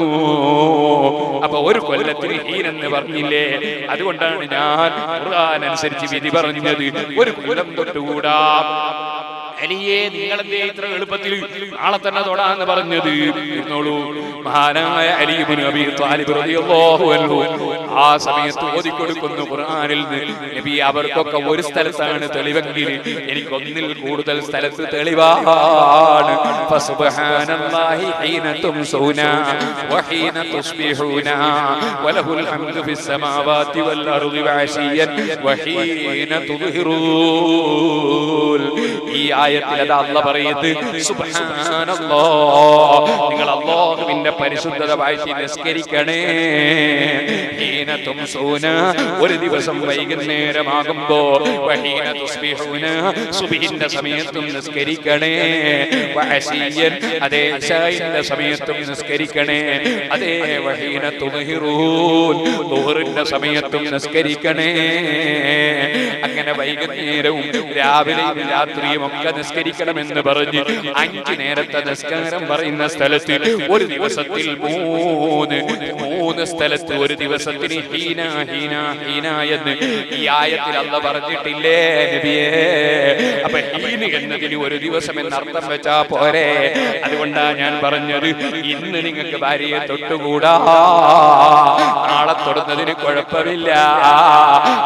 അപ്പൊ ഒരു കൊല്ലത്തിൽ ഹീൻ എന്ന് പറഞ്ഞില്ലേ, അതുകൊണ്ടാണ് ഞാൻ ഖുർആൻ അനുസരിച്ച് വിധി പറഞ്ഞത്. ഒരു കൊല്ലം തൊട്ടുകൂടാ. അലിയെ, നിങ്ങളെന്തേ ഇത്ര എളുപ്പത്തിൽ നാളെ തന്നെ തൊടാന്ന് പറഞ്ഞത്? ഇരുന്നോളൂ. മഹാനായ അലി ഇബ്നു അബീ ത്വാലിബ് റളിയല്ലാഹു അൻഹു ആ സമയത്ത് ഓതിക്കൊടുക്കുന്നു ഖുർആനിൽ നിന്ന്, നബി അവർക്കൊക്കെ ഒരു സ്ഥലത്താണ് തെളിവെങ്കിൽ എനിക്ക് ഒന്നിൽ കൂടുതൽ സ്ഥലത്ത് തെളിവാണ്. ഫസുബ്ഹാനല്ലാഹി ഹീന തുംസൂന വഹീന തുസ്ബിഹൂന വലഹുൽ ഹംദു ഫിസ് സമാവാതി വൽ അർളി വഅശിയൻ വഹീന തുദ്ഹിറൂൻ. ഈ ആയത്തിൽ അത് അല്ലാഹ് പറയുന്നത്, സുബ്ഹാനല്ലാഹ്, നിങ്ങൾ അല്ലാഹുവിന്റെ പരിശുദ്ധത വാഴ്ത്തി നിസ്കരിക്കണേ. ഹീന തുംസൂന, ഒരു ദിവസം വൈകുന്നേരമാകുമ്പോ, വഹീന തുസ്ബിഹൂന, സുബ്ഹിന്റെ സമയത്തും നിസ്കരിക്കണേ. വഅശിയൻ, അതേ ഇശാഇന്റെ സമയത്തും നിസ്കരിക്കണേ. അതേ വഹീന തുദ്ഹിറൂൻ, ദുഹറിന്റെ സമയത്തും നിസ്കരിക്കണേ. അങ്ങനെ വൈകുന്നേരവും രാവിലെയും രാത്രിയും ഒക്കെ നിസ്കരിക്കണമെന്ന് പറഞ്ഞ് 5 നേരത്തെ നിസ്കാരം പറയുന്ന സ്ഥലത്ത് ഒരു ദിവസത്തിൽ 3 സ്ഥലത്ത് ഒരു ദിവസത്തിന് ഹീന ഹീന ഹീന എന്ന് ഈ ആയത്തിൽ അല്ലാഹ് പറഞ്ഞിട്ടില്ലേ നബിയേ? അപ്പൊ ഹീന എന്നതിന് ഒരു ദിവസം എന്നർത്ഥം വെച്ചാ പോരെ. അതുകൊണ്ടാണ് ഞാൻ പറഞ്ഞത്, ഇന്ന് നിങ്ങൾക്ക് ഭാര്യയെ തൊട്ടുകൂടാ, നാളെ തൊടുന്നതിന് കുഴപ്പമില്ല.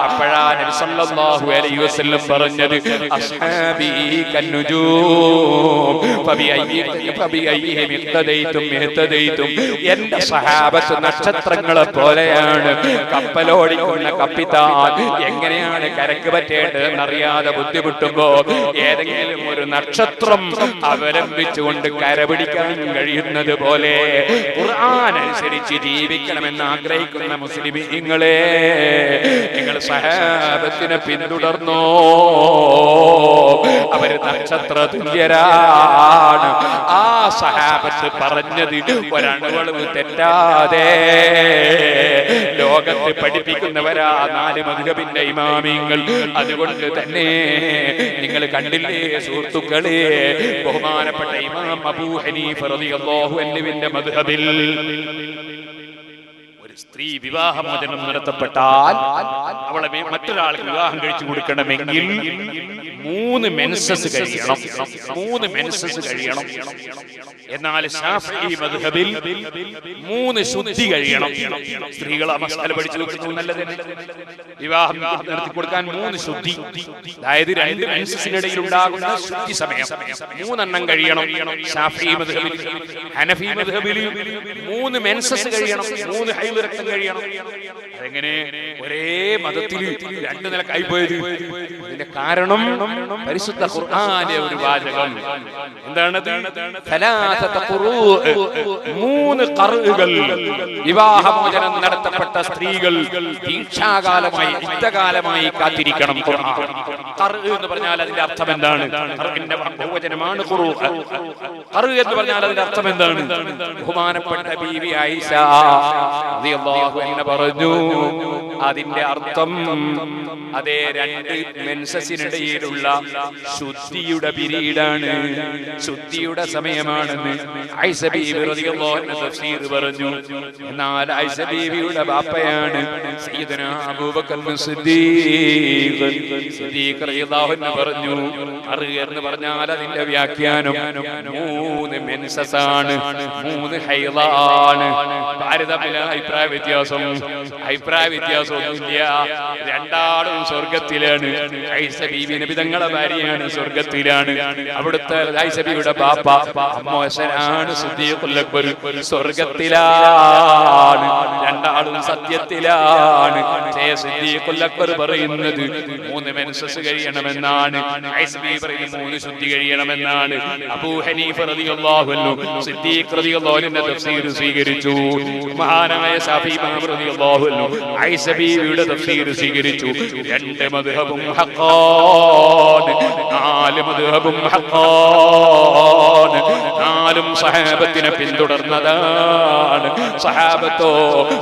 അപ്പോഴാ നബി സല്ലല്ലാഹു അലൈഹി വസല്ലം പറഞ്ഞത്, അസ്ഹാബി കന്നുജൂം ഫബിഅയ്യിഹിം ഇഖ്തദൈതും ഇഹ്തദൈതും. എന്റെ സഹാബത്ത് നക്ഷത്രങ്ങളെ പോലെയാണ്. കപ്പലോടിക്കുന്ന കപ്പിത്താൻ എങ്ങനെയാണ് കരക്ക് പറ്റേണ്ടതെന്ന് അറിയാതെ ബുദ്ധിമുട്ടുമ്പോ ഏതെങ്കിലും ഒരു നക്ഷത്രം അവലംബിച്ചുകൊണ്ട് കരപിടിക്കാൻ കഴിയുന്നത് പോലെ ഖുർആൻ അനുസരിച്ച് ജീവിക്കണമെന്ന് ആഗ്രഹിക്കുന്ന മുസ്ലിമീങ്ങളെ, നിങ്ങൾ സഹാബത്തിനെ പിന്തുടർന്നോ? അവര് നക്ഷത്ര തുല്യരാണ്. ആ സഹാബത്ത് പറഞ്ഞത് ഒരണുവളവ് തെറ്റാതെ ലോകത്ത് പഠിപ്പിക്കുന്നവരാ 4 മദ്ഹബിന്റെ ഇമാമിങ്ങൾ. അതുകൊണ്ട് തന്നെ നിങ്ങൾ കണ്ടില്ലേ സുഹൃത്തുക്കളെ, ബഹുമാനപ്പെട്ട ഇമാം അബൂ ഹനീഫ റളിയല്ലാഹു അൻഹുവിന്റെ മദ്ഹബിൽ സ്ത്രീ വിവാഹമോചനം നടത്തപ്പെട്ടാൽ അവളെ മറ്റൊരാൾക്ക് വിവാഹം കഴിച്ചു കൊടുക്കണമെങ്കിൽ 3 മെൻസസ് കഴിയണം. 3 മെൻസസ് കഴിയണം. എന്നാൽ ശാഫിഈ മദ്ഹബിൽ 3 ശുദ്ധി കഴിയണം. സ്ത്രീകൾ ആ മസാല പഠിച്ചു വെക്കുന്നത് നല്ലത്. വിവാഹം നടത്തി കൊടുക്കാൻ 3 ശുദ്ധി, അതായത് 2 മെൻസസിനിടയിൽ ഉണ്ടാകുന്ന ശുദ്ധി സമയം 3 എണ്ണം കഴിയണം. ശാഫിഈ മദ്ഹബിൽ, ഹനഫി മദ്ഹബിൽ 3 മെൻസസ് കഴിയണം, 3 ഹൈദ് രക്തം കഴിയണം. അതെങ്ങനെ ഒരേ മതത്തിൽ 2 നിലക്കായി പോയത്? ഇതിന്റെ കാരണം പരിശുദ്ധ ഖുർആനിലെ ഒരു വാചകം എന്താണത്? 3 ഖർഉകൾ, വിവാഹമോചനം നടത്തപ്പെട്ട സ്ത്രീകൾ ദീക്ഷാകാലമായി ഇദ്ദകാലമായി കാത്തിരിക്കണം. ഖർഉ എന്ന് പറഞ്ഞാൽ അതിന്റെ അർത്ഥം എന്താണ്? ഖർഇന്റെ ബഹുവചനമാണ് ഖുറൂ. ഖർഉ എന്ന് പറഞ്ഞാൽ അതിന്റെ അർത്ഥം എന്താണ്? ബഹുമാനപ്പെട്ട ബീവി ആയിഷ റളിയല്ലാഹു അൻഹു പറഞ്ഞു, അതിന്റെ അർത്ഥം അതേ രണ്ട് മെൻസസിനിടയിലുള്ള ശുദ്ധിയുടെ പീരീഡാണ്, ശുദ്ധിയുടെ സമയമാണെന്ന് ആയിഷ ബീവി റളിയല്ലാഹു അൻഹ തഫ്സീർ പറഞ്ഞു. എന്നാൽ ആയിഷ ബീവിയുടെ ബാപ്പയാണ് സയ്യിദുനാ അബൂബക്കർ സിദ്ദീഖ് റളിയല്ലാഹു അൻഹു പറഞ്ഞു, എന്ന് പറഞ്ഞാൽ അതിന്റെ വ്യാഖ്യാനം 3 മെൻസസ് ആണ്, 3 ഹൈളാണ്. അഭിപ്രായ വ്യത്യാസമൊന്നുമില്ല. രണ്ടാളും സ്വർഗത്തിലാണ്. ആയിഷ ബീവി നബി തങ്ങളുടെ ഭാര്യയാണ്, സ്വർഗത്തിലാണ്. അവിടുത്തെ ആയിഷ ബീവിയുടെ ബാപ്പ അമ്മോശനാണ് സിദ്ദീഖുൽ അക്ബർ, സ്വർഗത്തിലാണ്. രണ്ടാളും സത്യത്തിലാണ്. സിദ്ദീഖുൽ അക്ബർ പറയുന്നത് 3 മെൻസസ് കഴിയണമെന്നാണ്. ആയിഷ ബീവി പറയുന്നത് 3 ശുദ്ധി കഴിയണമെന്നാണ്. അബൂ ഹനീഫ റളിയല്ലാഹു അൻഹു സിദ്ദീഖ് റളിയല്ലാഹു അൻഹു തഫ്സീർ സ്വീകരിച്ചു. മഹാനായ ശാഫിഈ ഇമാം റളിയല്ലാഹു അൻഹു ആയിഷ ബീവിയുടെ തഫ്സീർ സ്വീകരിച്ചു. 2 മദ്ഹബും ഹഖാൻ, 4 മദ്ഹബും ഹഖാൻ. 4 സഹാബത്തിനെ പിന്തുടർന്നതാണ്. സഹാബത്തോ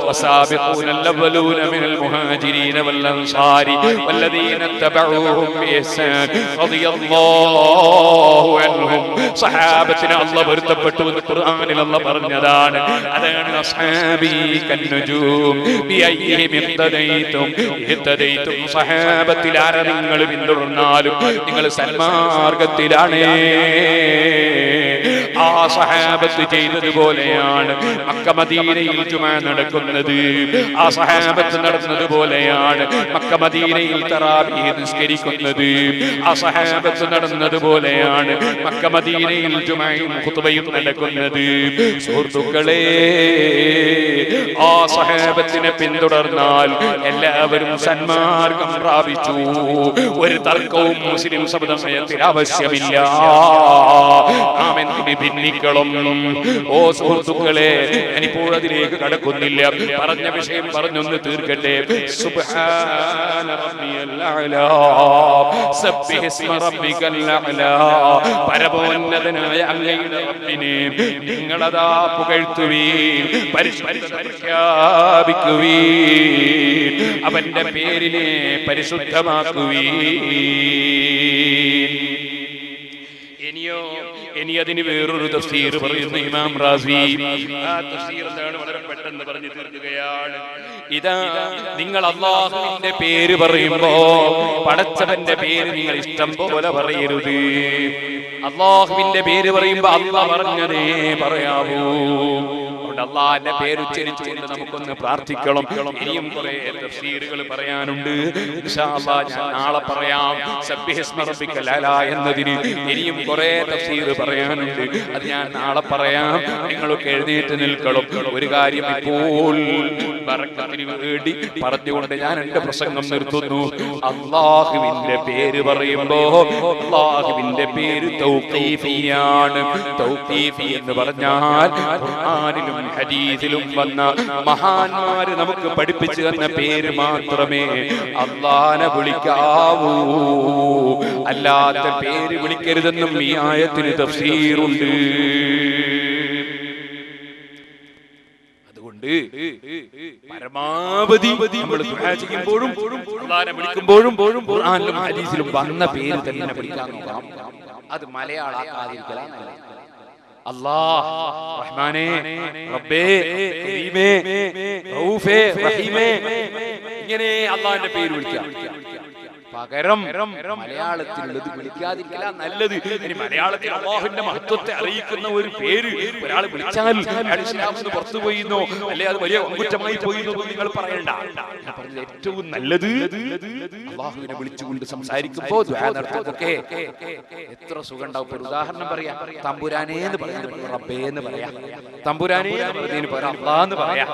വസാബിഖൂനൽ അവ്വലൂന മിനൽ മുഹാജിരീന വൽ അൻസാരി വല്ലദീന തബഊഹും ബിഇഹ്സാൻ റളിയല്ലാഹു അൻഹും. സഹാബത്തിനെ അല്ലാഹു പൊരുത്തപ്പെട്ടു എന്ന് ഖുർആനിൽ അല്ലാഹു പറഞ്ഞതാണ്. അതാണ് അസ്ഹാബി കന്നുജൂം ബിഅയ്യിഹിം ഇഖ്തദൈതും ഇഖ്തദൈതും. സഹാബത്തിൽ ആരെ നിങ്ങൾ പിന്തുടർന്നാലും നിങ്ങൾ സന്മാർഗത്തിലാണ്. ആ സഹാബത്ത് ചെയ്തതുപോലെയാണ് മക്ക മദീനയിൽ ജുമാ നടക്കുന്നത്. ആ സഹാബത്ത് നടന്നതുപോലെയാണ് മക്ക മദീനയിൽ തറാവീഹ് നിസ്കരിക്കുന്നത്. ആ സഹാബത്ത് നടന്നതുപോലെയാണ് മക്ക മദീനയിൽ ജുമായും ഖുതുബയും നടക്കുന്നത്. സുഹൃത്തുക്കളെ, ആ സഹാബത്തിനെ പിന്തുടർന്നാൽ എല്ലാവരും സന്മാർഗം പ്രാപിച്ചു. ഒരു തർക്കവും മുസ്ലിം സമുദായത്തിൽ ആവശ്യമില്ല. നാം എന്തിന് ഭിന്നിക്കണം? ഓ സുഹൃത്തുക്കളെ, ഞാനിപ്പോൾ അതിലേക്ക് കടക്കുന്നില്ല. പറഞ്ഞ വിഷയം പറഞ്ഞൊന്ന് തീർക്കട്ടെ. സുബ്ഹാന റബ്ബിയൽ അഅ്ലാ സബ്ബിഹ് ഇസ്മ റബ്ബികൽ അഅ്ലാ. പരമോന്നതനായ അങ്ങയുടെ റബ്ബിനെ നിങ്ങളതാ പുകഴ്ത്തുവീൻ, പ്രഖ്യാപിക്കുവീൻ, അവന്റെ പേരിനെ പരിശുദ്ധമാക്കുവീൻ. ഇനി അതിന് വേറൊരു തഫ്സീർ പറയുന്നു ഇമാം റാസി. ആ തഫ്സീർ എന്താണ്? വളരെ പെട്ടെന്ന് പറഞ്ഞു തീർക്കുകയാണ്. ഇതാ, നിങ്ങൾ അല്ലാഹുവിന്റെ പേര് പറയുമ്പോ പടച്ചവന്റെ പേര് നിങ്ങൾ ഇഷ്ടം പോലെ പറയരുത്. അല്ലാഹുവിന്റെ പേര് പറയുമ്പോ അല്ലാഹ് പറഞ്ഞതേ പറയാവൂ. അല്ലാഹുവിന്റെ പേര് ഉച്ചരിച്ചുകൊണ്ട് നമുക്കൊന്ന് പ്രാർത്ഥിക്കണം. ഇനിയും കുറെ തഫ്സീറുകൾ പറയാനുണ്ട്. ഇൻഷാ അല്ലാഹ് ഞാൻ നാളെ പറയാം. സബ്ബിഹ് ഇസ്മ റബ്ബിക്കൽ അഅ്ലാ എന്നതിന് ഇനിയും കുറെ തഫ്സീർ പറയാനുണ്ട്. അത് ഞാൻ നാളെ പറയാം. നിങ്ങളൊക്കെ എഴുന്നേറ്റ് നിൽക്കണം. ഒരു കാര്യം ഇപ്പോൾ ബറക്കത്തിന് വേണ്ടി പറഞ്ഞുകൊണ്ട് ഞാൻ എന്റെ പ്രസംഗം നിർത്തുന്നു. അല്ലാഹുവിന്റെ പേര് പറയുമ്പോ അല്ലാഹുവിന്റെ പേര് തൗഖീഫിയാണ്. തൗഖീഫി എന്ന് പറഞ്ഞാൽ ഖുർആനിലും ഹദീസിലും വന്ന മഹാന്മാര് നമുക്ക് പഠിപ്പിച്ചു തന്ന പേര് മാത്രമേ അല്ലാഹനെ വിളിക്കാവൂ. അല്ലാത്ത പേര് വിളിക്കരുതെന്നും ഈ ആയത്തിന് തഫ്സീറുണ്ട്. അതുകൊണ്ട് പരമാവധി നമ്മൾ ദുആ ചെയ്യുമ്പോഴും അല്ലാഹനെ വിളിക്കുമ്പോഴും ഖുർആനിലും ഹദീസിലും വന്ന പേര് തന്നെ വിളിക്കാൻ നോക്കാം. അത് മലയാളാക്കാതിരിക്കലാണ്. അല്ലാഹ്, റഹ്മാനേ, റബ്ബേ, കരീമേ, റഊഫേ, റഹീമേ, ഇങ്ങനെ അല്ലാഹുവിന്റെ പേര് വിളിക്കാം. പകരം മലയാളത്തിലുള്ളത് വിളിക്കാതിരിക്കല നല്ലത്. ഇനി മലയാളത്തിൽ അല്ലാഹുവിന്റെ മഹത്വത്തെ അറിയിക്കുന്ന ഒരു പേര് ഒരാൾ വിളിച്ചാൽ ഇസ്ലാമിന് പുറത്തു പോയിന്നോ അല്ലെ അത് വലിയ കുറ്റമായി പോയിന്നോ നിങ്ങൾ പറയണ്ട. ഏറ്റവും നല്ലത് അല്ലാഹുവിനെ വിളിച്ചുകൊണ്ട് സംസാരിക്കുമ്പോ ദുആ നടത്തുമ്പൊക്കെ എത്ര സുഖം ഉണ്ടാവും. ഒരു ഉദാഹരണം പറയാം. തമ്പുരാനേ എന്ന് പറയുന്നത് റബ്ബേ എന്ന് പറയാം. തമ്പുരാനേ എന്ന് പറയാം, അല്ലാഹ് എന്ന് പറയാം,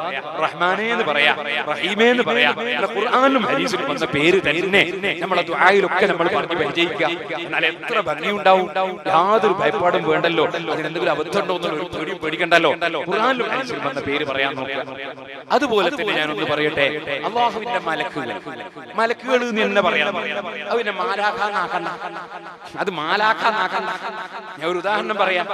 റഹ്മാനേ എന്ന് പറയാം, റഹീമേ എന്ന് പറയാം. ഖുർആനിലും ഹദീസിലും വന്ന പേര് തന്നെ നമ്മളെ ദുആയിലൊക്കെ നമ്മൾ പറഞ്ഞ് പരിചയിക്കുക. എന്നാൽ എത്ര ഭംഗിയുണ്ടാവും, യാതൊരു ഭയപ്പാടും വേണ്ടല്ലോ, അതിനെന്തെങ്കിലും അബദ്ധമുണ്ടോ എന്നുള്ള ഒരു പേടിക്കണ്ടല്ലോ. ഖുർആനിലും ഹദീസിലും വന്ന പേര് പറയാൻ നോക്കുക. അതുപോലെ തന്നെ ഞാനൊന്ന് പറയട്ടെ, അല്ലാഹുവിന്റെ മലക്കുകൾ എന്ന് തന്നെ പറയണം. അത് പിന്നെ മാലാഖാന്നാക്കണ്ട, അത് മാലാഖാന്നാക്കണ്ട. ഞാൻ ഒരു ഉദാഹരണം പറയാം.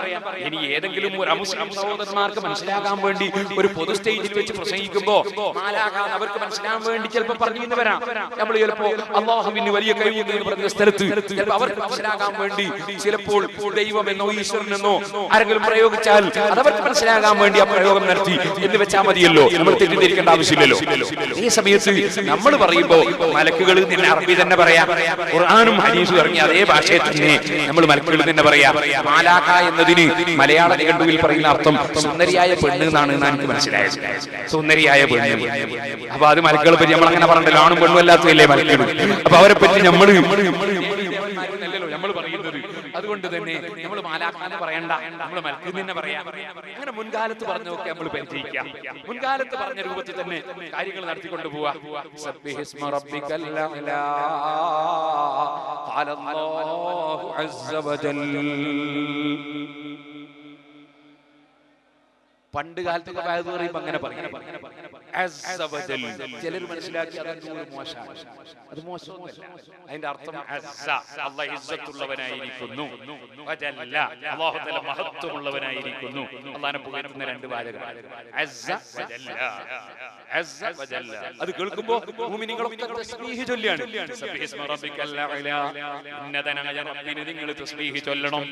ഇനി ഏതെങ്കിലും ഒരു അമുസ്ലിം സഹോദരന്മാർക്ക് മനസ്സിലാകാൻ വേണ്ടി ഒരു പൊതു സ്റ്റേജിൽ വെച്ച് പ്രസംഗിക്കുമ്പോ മാലാഖാൻ അവർക്ക് മനസ്സിലാകാൻ വേണ്ടി ചിലപ്പോൾ പറഞ്ഞു എന്ന് വരാം. നമ്മൾ ചിലപ്പോ അല്ലാഹുവിന് വലിയ കഴിവുണ്ട് എന്ന് പറഞ്ഞ സ്ഥലത്ത് ചിലപ്പോൾ അവർക്ക് മനസ്സിലാകാൻ വേണ്ടി ചിലപ്പോൾ ദൈവമെന്നോ ഈശ്വരനെന്നോ ആരെങ്കിലും പ്രയോഗിച്ചാൽ അതവർക്ക് മനസ്സിലാകാൻ വേണ്ടി ആ പ്രയോഗം നടത്തി എന്ന് വെച്ചാൽ മതിയല്ലോ, നമ്മൾ തെറ്റിദ്ധരിക്കേണ്ട ആവശ്യമില്ലല്ലോ. ഈ സമയത്ത് നമ്മൾ പറയുമ്പോ മലക്കുകൾ നിന്നെ അറബി തന്നെ പറയാം, ഖുർആനും ഹദീസും ഇറങ്ങിയ അതേ ഭാഷയിൽ തന്നെ നമ്മൾ മലക്കുകൾ തന്നെ പറയാം. മാലാഖ എന്നതിന് മലയാള നിഘണ്ടുവിൽ പറയുന്ന അർത്ഥം സുന്ദരിയായ പെണ്ണ് എന്നാണ് എനിക്ക് മനസ്സിലായത്. സുന്ദരിയായ പെണ്ണ്. അപ്പൊ അത് മലക്കുകളെ പറ്റി നമ്മൾ അങ്ങനെ പറഞ്ഞല്ലോ, ആണും പെണ്ണും അല്ലാത്തതല്ലേ മലക്കുകൾ. അപ്പൊ അവരെ പറ്റി നമ്മൾ പറയുന്നത്. അതുകൊണ്ട് തന്നെ നമ്മൾ മാലാഖാനെ പറയണ്ട, നമ്മൾ മലക്ക് തന്നെ പറയാം. അങ്ങനെ മുൻകാലത്ത് പറഞ്ഞൊക്കെ നമ്മൾ പരിചയിക്കാം. മുൻകാലത്ത് പറഞ്ഞ രൂപത്തിൽ തന്നെ കാര്യങ്ങൾ നടത്തിക്കൊണ്ടു പോവാ. സബ്ബിഹിസ്മ റബ്ബിക്കൽ അഅ്ലാ ഖാലല്ലാഹു അസ്സ വജൽ. പണ്ട് കാലത്തൊക്കെ വയസ്സ് പറയുമ്പോ അങ്ങനെ പറയും. ചിലർ മനസ്സിലാക്കി അതെന്തോ മോശമാണ്. അത് മോശമല്ല. അതിന്റെ അർത്ഥം അല്ലാഹു ഇസ്സത്തുള്ളവനായിരിക്കുന്നു, വജല്ല അല്ലാഹു തആല മഹത്വമുള്ളവനായിരിക്കുന്നു. അല്ലാഹുവിനെ പുകഴ്ത്തുന്ന രണ്ട് വാചകങ്ങൾ അസ്സ വജല്ല. അസ്സ വജല്ല അത് കേൾക്കുമ്പോൾ മുഅ്മിനീങ്ങളൊക്കെ തസ്ബീഹ് ചൊല്ലിയാണ്. സബ്ബിഹിസ്മ റബ്ബിക്കൽ അഅ്ലാ, ഉന്നതനായ റബ്ബിനെ നിങ്ങൾ തസ്ബീഹ് ചൊല്ലണം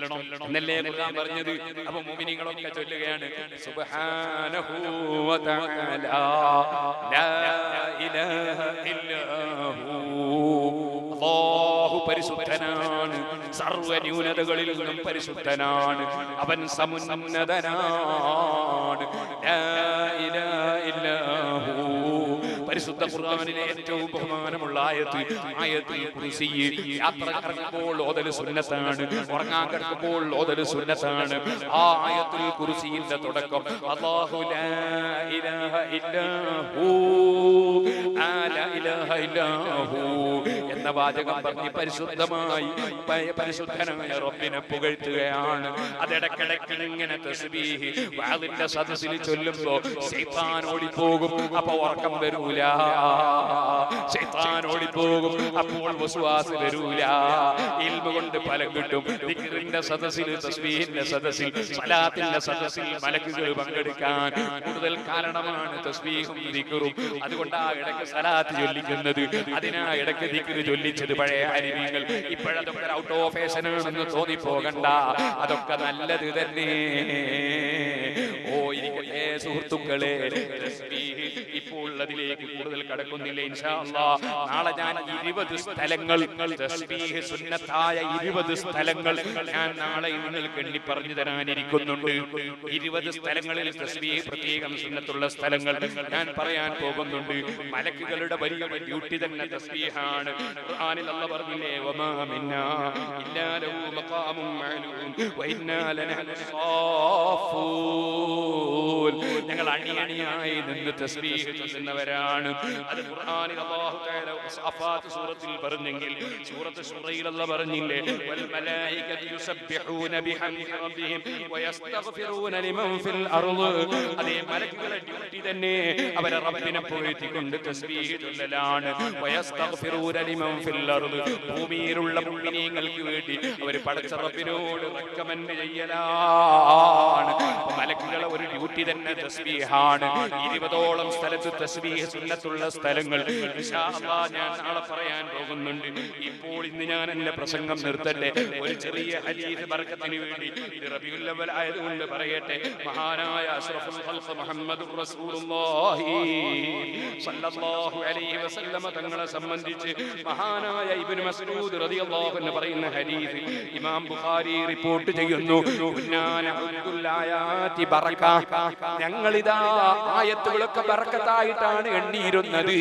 എന്നല്ലേ ഖുർആൻ പറഞ്ഞത്. അപ്പോൾ മുഅ്മിനീങ്ങളൊക്കെ ചൊല്ലുകയാണ് സുബ്ഹാനഹു വ തആല ലാ ഇലാഹ ഇല്ലാ ഹു. അല്ലാഹു പരിശുദ്ധനാണ്, സർവ്വ ന്യൂനതകളിൽ നിന്നും പരിശുദ്ധനാണ്, അവൻ സമുന്നതനാണ്. ലാ ഇലാഹ ഇല്ലാ ഹു. പരിശുദ്ധ ഖുർആനിലെ ഏറ്റവും ബഹുമാനമുള്ള ആയത്തുൽ കുർസി. യാത്ര ഇറങ്ങുമ്പോൾ ഓതൽ സുന്നത്താണ്, ഉറങ്ങാൻ കിടക്കുമ്പോൾ ഓതൽ സുന്നത്താണ്. ആ ആയത്തുൽ കുർസിയുടെ തുടക്കം അല്ലാഹു ലാ ഇലാഹ ഇല്ലാ ഹു, ലാ ഇലാഹ ഇല്ലാ ഹു എന്ന വാചകം പറഞ്ഞ് പരിശുദ്ധമായി പരിശുദ്ധനായ റബ്ബിനെ പുകഴ്ത്തുകയാണ്. അതിടക്കിടക്ക് ഇങ്ങനെ തസ്ബീഹ് വഅദിന്റെ സദസ്സിൽ ചൊല്ലുമ്പോൾ ശൈത്താൻ ഓടിപ്പോകും, അപ്പൊ ഉറക്കം വരൂല. ശൈത്താൻ ഓടിപ്പോകും, അപ്പോൾ വസ്വാസ് വരൂല. ഇൽമ കൊണ്ട് ഫലം കിട്ടും. ദിക്റിന്റെ സദസ്സിൽ, തസ്ബീഹിന്റെ സദസ്സിൽ, സ്വലാത്തിന്റെ സദസ്സിൽ മലക്കുകൾ പങ്കെടുക്കാൻ കൂടുതൽ കാരണമാണ് തസ്ബീഹും ദിക്റും. അതുകൊണ്ടാ ഇടയ്ക്ക് സ്വലാത്ത് ചൊല്ലിക്കുന്നത്, അതിനാ ഇടയ്ക്ക് ദിക്ർ ചൊല്ലിച്ചത് പഴയ അരിമീങ്ങൾ. ഇപ്പോഴതൊക്കെ ഔട്ട് ഓഫ് ഫാഷനാണെന്ന് തോന്നിപ്പോകണ്ട, അതൊക്കെ നല്ലത് തന്നെ. ഓ ഇരിക്കട്ടെ സുഹൃത്തുക്കളെ, തസ്ബീഹ് ഇപ്പോൾ അതിലേക്ക് കൂടുതൽ കടക്കുന്നില്ല. ഇൻഷാ അല്ലാഹ് നാളെ ഞാൻ 20 സ്ഥലങ്ങൾ, തസ്ബീഹ് സുന്നത്തായ 20 സ്ഥലങ്ങൾ ഞാൻ നാളെ നിങ്ങൾക്ക് എണ്ണി പറഞ്ഞു തരാനിരിക്കുന്നുണ്ട്. 20 സ്ഥലങ്ങളിൽ തസ്ബീഹ് പ്രത്യേകം സുന്നത്തുള്ള സ്ഥലങ്ങൾ ഞാൻ പറയാൻ പോകുന്നുണ്ട്. മലക്കുകളുടെ വലിയ ഡ്യൂട്ടി തന്നെ തസ്ബീഹാണ്. ഖുർആനിൽ അല്ലാഹ് പറഞ്ഞില്ലേ, വമാ മിന്നാ ഇല്ലാ ലഹു മഖാമുൻ മഅലൂം വഇന്നാ ലനഹ്നു സ്സാഫൂൻ. ഞങ്ങൾ അണിയണിയായി നിന്ന് തസ്ബീഹ് ചൊല്ലുന്നവരാണ്. അത് ഖുർആനിൽ അല്ലാഹു തആല സഫാത്ത് സൂറത്തിൽ പറഞ്ഞെങ്കിൽ സൂറത്ത് ശൂറയിൽ അല്ലാഹ് പറഞ്ഞില്ലേ, വൽ മലായികതു യുസബ്ബിഹൂന ബിഹംദി റബ്ബിഹിം വയസ്തഗ്ഫിറൂന ലിമൻ ഫിൽ അർദ്. അതേ മലക്കുകളുടെ ഡ്യൂട്ടി തന്നെ അവരെ റബ്ബിനെ പുകഴ്ത്തിക്കൊണ്ട് തസ്ബീഹ് ചൊല്ലലാണ്. വയസ്തഗ്ഫിറൂന ലിമൻ ഫിൽ അർദ്, ഭൂമിയിലുള്ള മുഅ്മിനീങ്ങൾക്ക് വേണ്ടി അവർ പടച്ച റബ്ബിനോട് റെക്കമെൻഡ് ചെയ്യലാണ്. മലക്കുകളുടെ ഒരു ഡ്യൂട്ടി തന്നെ തസ്ബീഹാണ്. 20ഓളം സ്ഥലത്ത് തസ്ബീഹ് സുന്നത്തുള്ള സ്ഥലങ്ങൾ ഇൻഷാ അല്ലാഹ് ഞാൻ നാളെ പറയാൻ പോകുന്നുണ്ട്. ഇപ്പോൾ ഇന്ന് ഞാൻ എന്റെ പ്രസംഗം നിർത്തട്ടെ. ഒരു ചെറിയ ഹദീസ് ബർക്കത്തിന് വേണ്ടി റബീഉൽ അവ്വൽ ആയതുകൊണ്ട് പറയട്ടെ. മഹാനായ അഷ്റഫുൽ ഖൽഖ് മുഹമ്മദുർ റസൂലുള്ളാഹി സ്വല്ലല്ലാഹു അലൈഹി വസല്ലം തങ്ങളെ സംബന്ധിച്ച് മഹാനായ ഇബ്നു മസ്ഊദ് റളിയല്ലാഹു അൻഹു പറയുന്ന ഹദീസ് ഇമാം ബുഖാരി റിപ്പോർട്ട് ചെയ്യുന്നു, ഞങ്ങളിതാ ആയത്തുകളൊക്കെ ബർക്കത്തായിട്ടാണ് എണ്ണിയിരുന്നത്.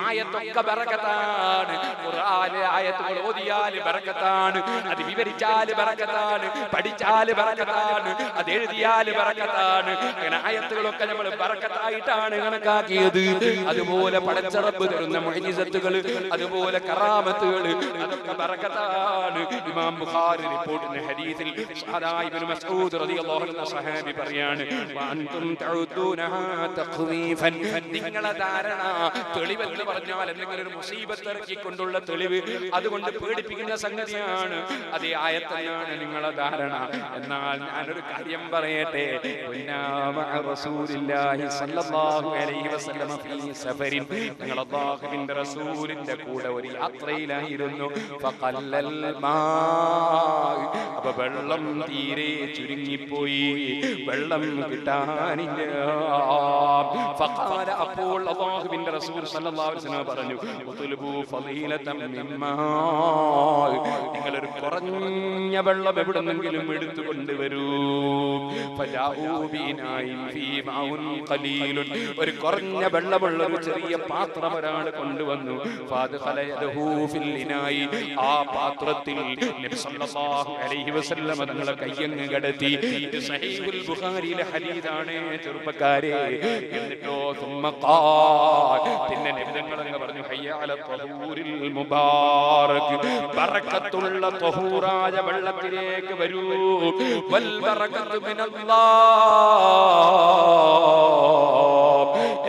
ആയത്തൊക്കെ ബർക്കത്താണ്. ഖുർആനിലെ ആയത്തുകൾ ഓതിയാൽ ബർക്കത്താണ്, അത് വിവരിച്ചാൽ ബർക്കത്താണ്, പഠിച്ചാൽ ബർക്കത്താണ്, അത് എഴുതിയാൽ ബർക്കത്താണ്. അങ്ങനെ ആയത്തുകളൊക്കെ നമ്മൾ ബർക്കത്തായിട്ടാണ് കണക്കാക്കിയത്. അതുപോലെ പടച്ച റബ്ബ് തരുന്ന മുഅ്ജിസത്തുകൾ, അതുപോലെ കറാമത്തുകൾ, അതൊക്കെ ബർക്കത്താണ്. ഇമാം ബുഖാരി റിപ്പോർട്ട് ചെയ്യുന്ന ഹദീസിൽ ഇബ്നു മസ്ഊദ് റളിയല്ലാഹു അൻഹു സഹാബി പറയാണ്, വഅൻതും തഉദൂനഹാ തഖ്വീഫൻ, നിങ്ങളെ ധാരണ തെളിവെന്ന് പറഞ്ഞാൽ എന്തെങ്കിലും ഒരു മുസീബത്ത് ഇറക്കിക്കൊണ്ടുള്ള തെളിവ്, അതുകൊണ്ട് പേടിപ്പിക്കുന്ന സംഗതിയാണ്. അതേ ആയത്താണ് നിങ്ങളെ ധാരണ. എന്നാൽ ഞാനൊരു കാര്യം പറയട്ടെ, റസൂലുള്ളാഹി സ്വല്ലല്ലാഹു അലൈഹി വസല്ലം ഫീ സഫരിൻ, നിങ്ങൾ അല്ലാഹുവിന്റെ റസൂലിന്റെ കൂടെ ഒരു യാത്രയിലായിരുന്നു. ഫഖല്ലൽ മാ, അപ്പൊ വെള്ളം തീരെ ചുരുങ്ങിപ്പോയി, വെള്ളം കിട്ടാനില്ല. ഫഖാല, അപ്പോൾ അല്ലാഹുവിന്റെ റസൂൽ സ്വല്ലല്ലാഹു അലൈഹി വസല്ലം പറഞ്ഞു, ഉത്ലുബു ഫളീലതൻ മിമ്മാ, നിങ്ങൾ ഒരു കുറഞ്ഞ വെള്ളം എവിടെന്നെങ്കിലും എടുത്തു കൊണ്ടുവരൂ. ഫജാഊ ബിനായിൻ ഫീ മാഉൻ ഖലീലുൻ, ഒരു കുറഞ്ഞ വെള്ളമുള്ള ഒരു ചെറിയ പാത്രം ഒരാൾ കൊണ്ടുവന്നു. ഫാദഖല യദഹു ഫിൽ ഇനായി, ആ പാത്രത്തിൽ നബി സല്ലല്ലാഹു അലൈഹി വസല്ലം തങ്ങളുടെ കയ്യങ്ങ് കടത്തി. ഇത് സഹീഹുൽ ബുഖാരിയിലെ ഹദീസാണ് ചെറുപ്പക്കാരെ. എന്നിട്ടോ സുമ്മ ഖാൽ, പിന്നെ നബി തങ്ങൾ അങ്ങ് പറഞ്ഞു, ഹയ്യ അല തഹൂരിൽ മുബാറക്, ബറക്കത്തുള്ള തഹൂറായ വെള്ളത്തിലേക്ക് വരൂ. വൽ ബറകത്തു മിനല്ലാഹ്,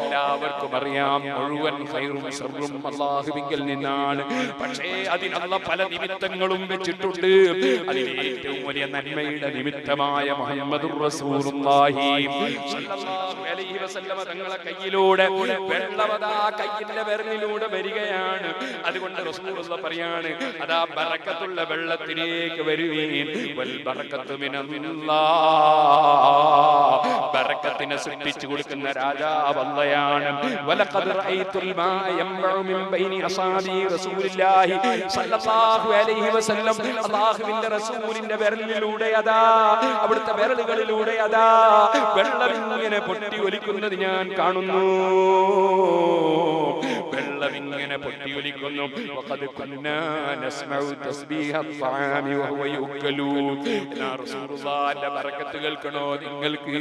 എല്ലാവർക്കും അറിയാം മുഴുവൻ ഖൈറും ശർറും അല്ലാഹുവിങ്കൽ നിന്നാണ്. പക്ഷേ അതിനുള്ള പല നിമിത്തങ്ങളും വെച്ചിട്ടുണ്ട്. അതിൽ ഏറ്റവും വലിയ നന്മയുടെ നിമിത്തമായ മുഹമ്മദുർ റസൂലുള്ളാഹി സ്വല്ലല്ലാഹു അലൈഹി വസല്ലം തങ്ങളുടെ കയ്യിലൂടെ വെള്ളമതാ കയ്യിന്റെ വിരലിലൂടെ വരികയാണ്. അതുകൊണ്ട് റസൂലുള്ളാഹി പറയാണ്, അതാ ബറക്കത്തുള്ള വെള്ളത്തിലേക്ക് വരുവീൻ. വൽ ബറക്കത്തു മിനല്ലാഹ്, ബറക്കത്തിനെ സൃഷ്ടിച്ചു കൊടുക്കുന്ന രാജാവ് അല്ലാഹയാണ്. വലഖദ് റഅയ്തുൽ മാ യംബഉ മിൻ ബൈനി അസാബി റസൂലില്ലാഹി സ്വല്ലല്ലാഹു അലൈഹി വസല്ലം, അല്ലാഹുവിന്റെ റസൂലിന്റെ വിരലിലൂടെ, അതാ അവിടുത്തെ വിരലുകളിലൂടെ അതാ വെള്ളം ഇങ്ങനെ പൊട്ടി ഒലിക്കുന്നത് ഞാൻ കാണുന്നു. വെള്ളം ഇങ്ങനെ പൊട്ടി ഒലിക്കുന്നു. വഖദ് കുന്നാ നസ്മഉ തസ്ബീഹ അത്ത്വാമി വഹുവ യുക്കലു, റസൂലുള്ളാഹിന്റെ ബറക്കത്ത് കേൾക്കണോ നിങ്ങൾക്ക്?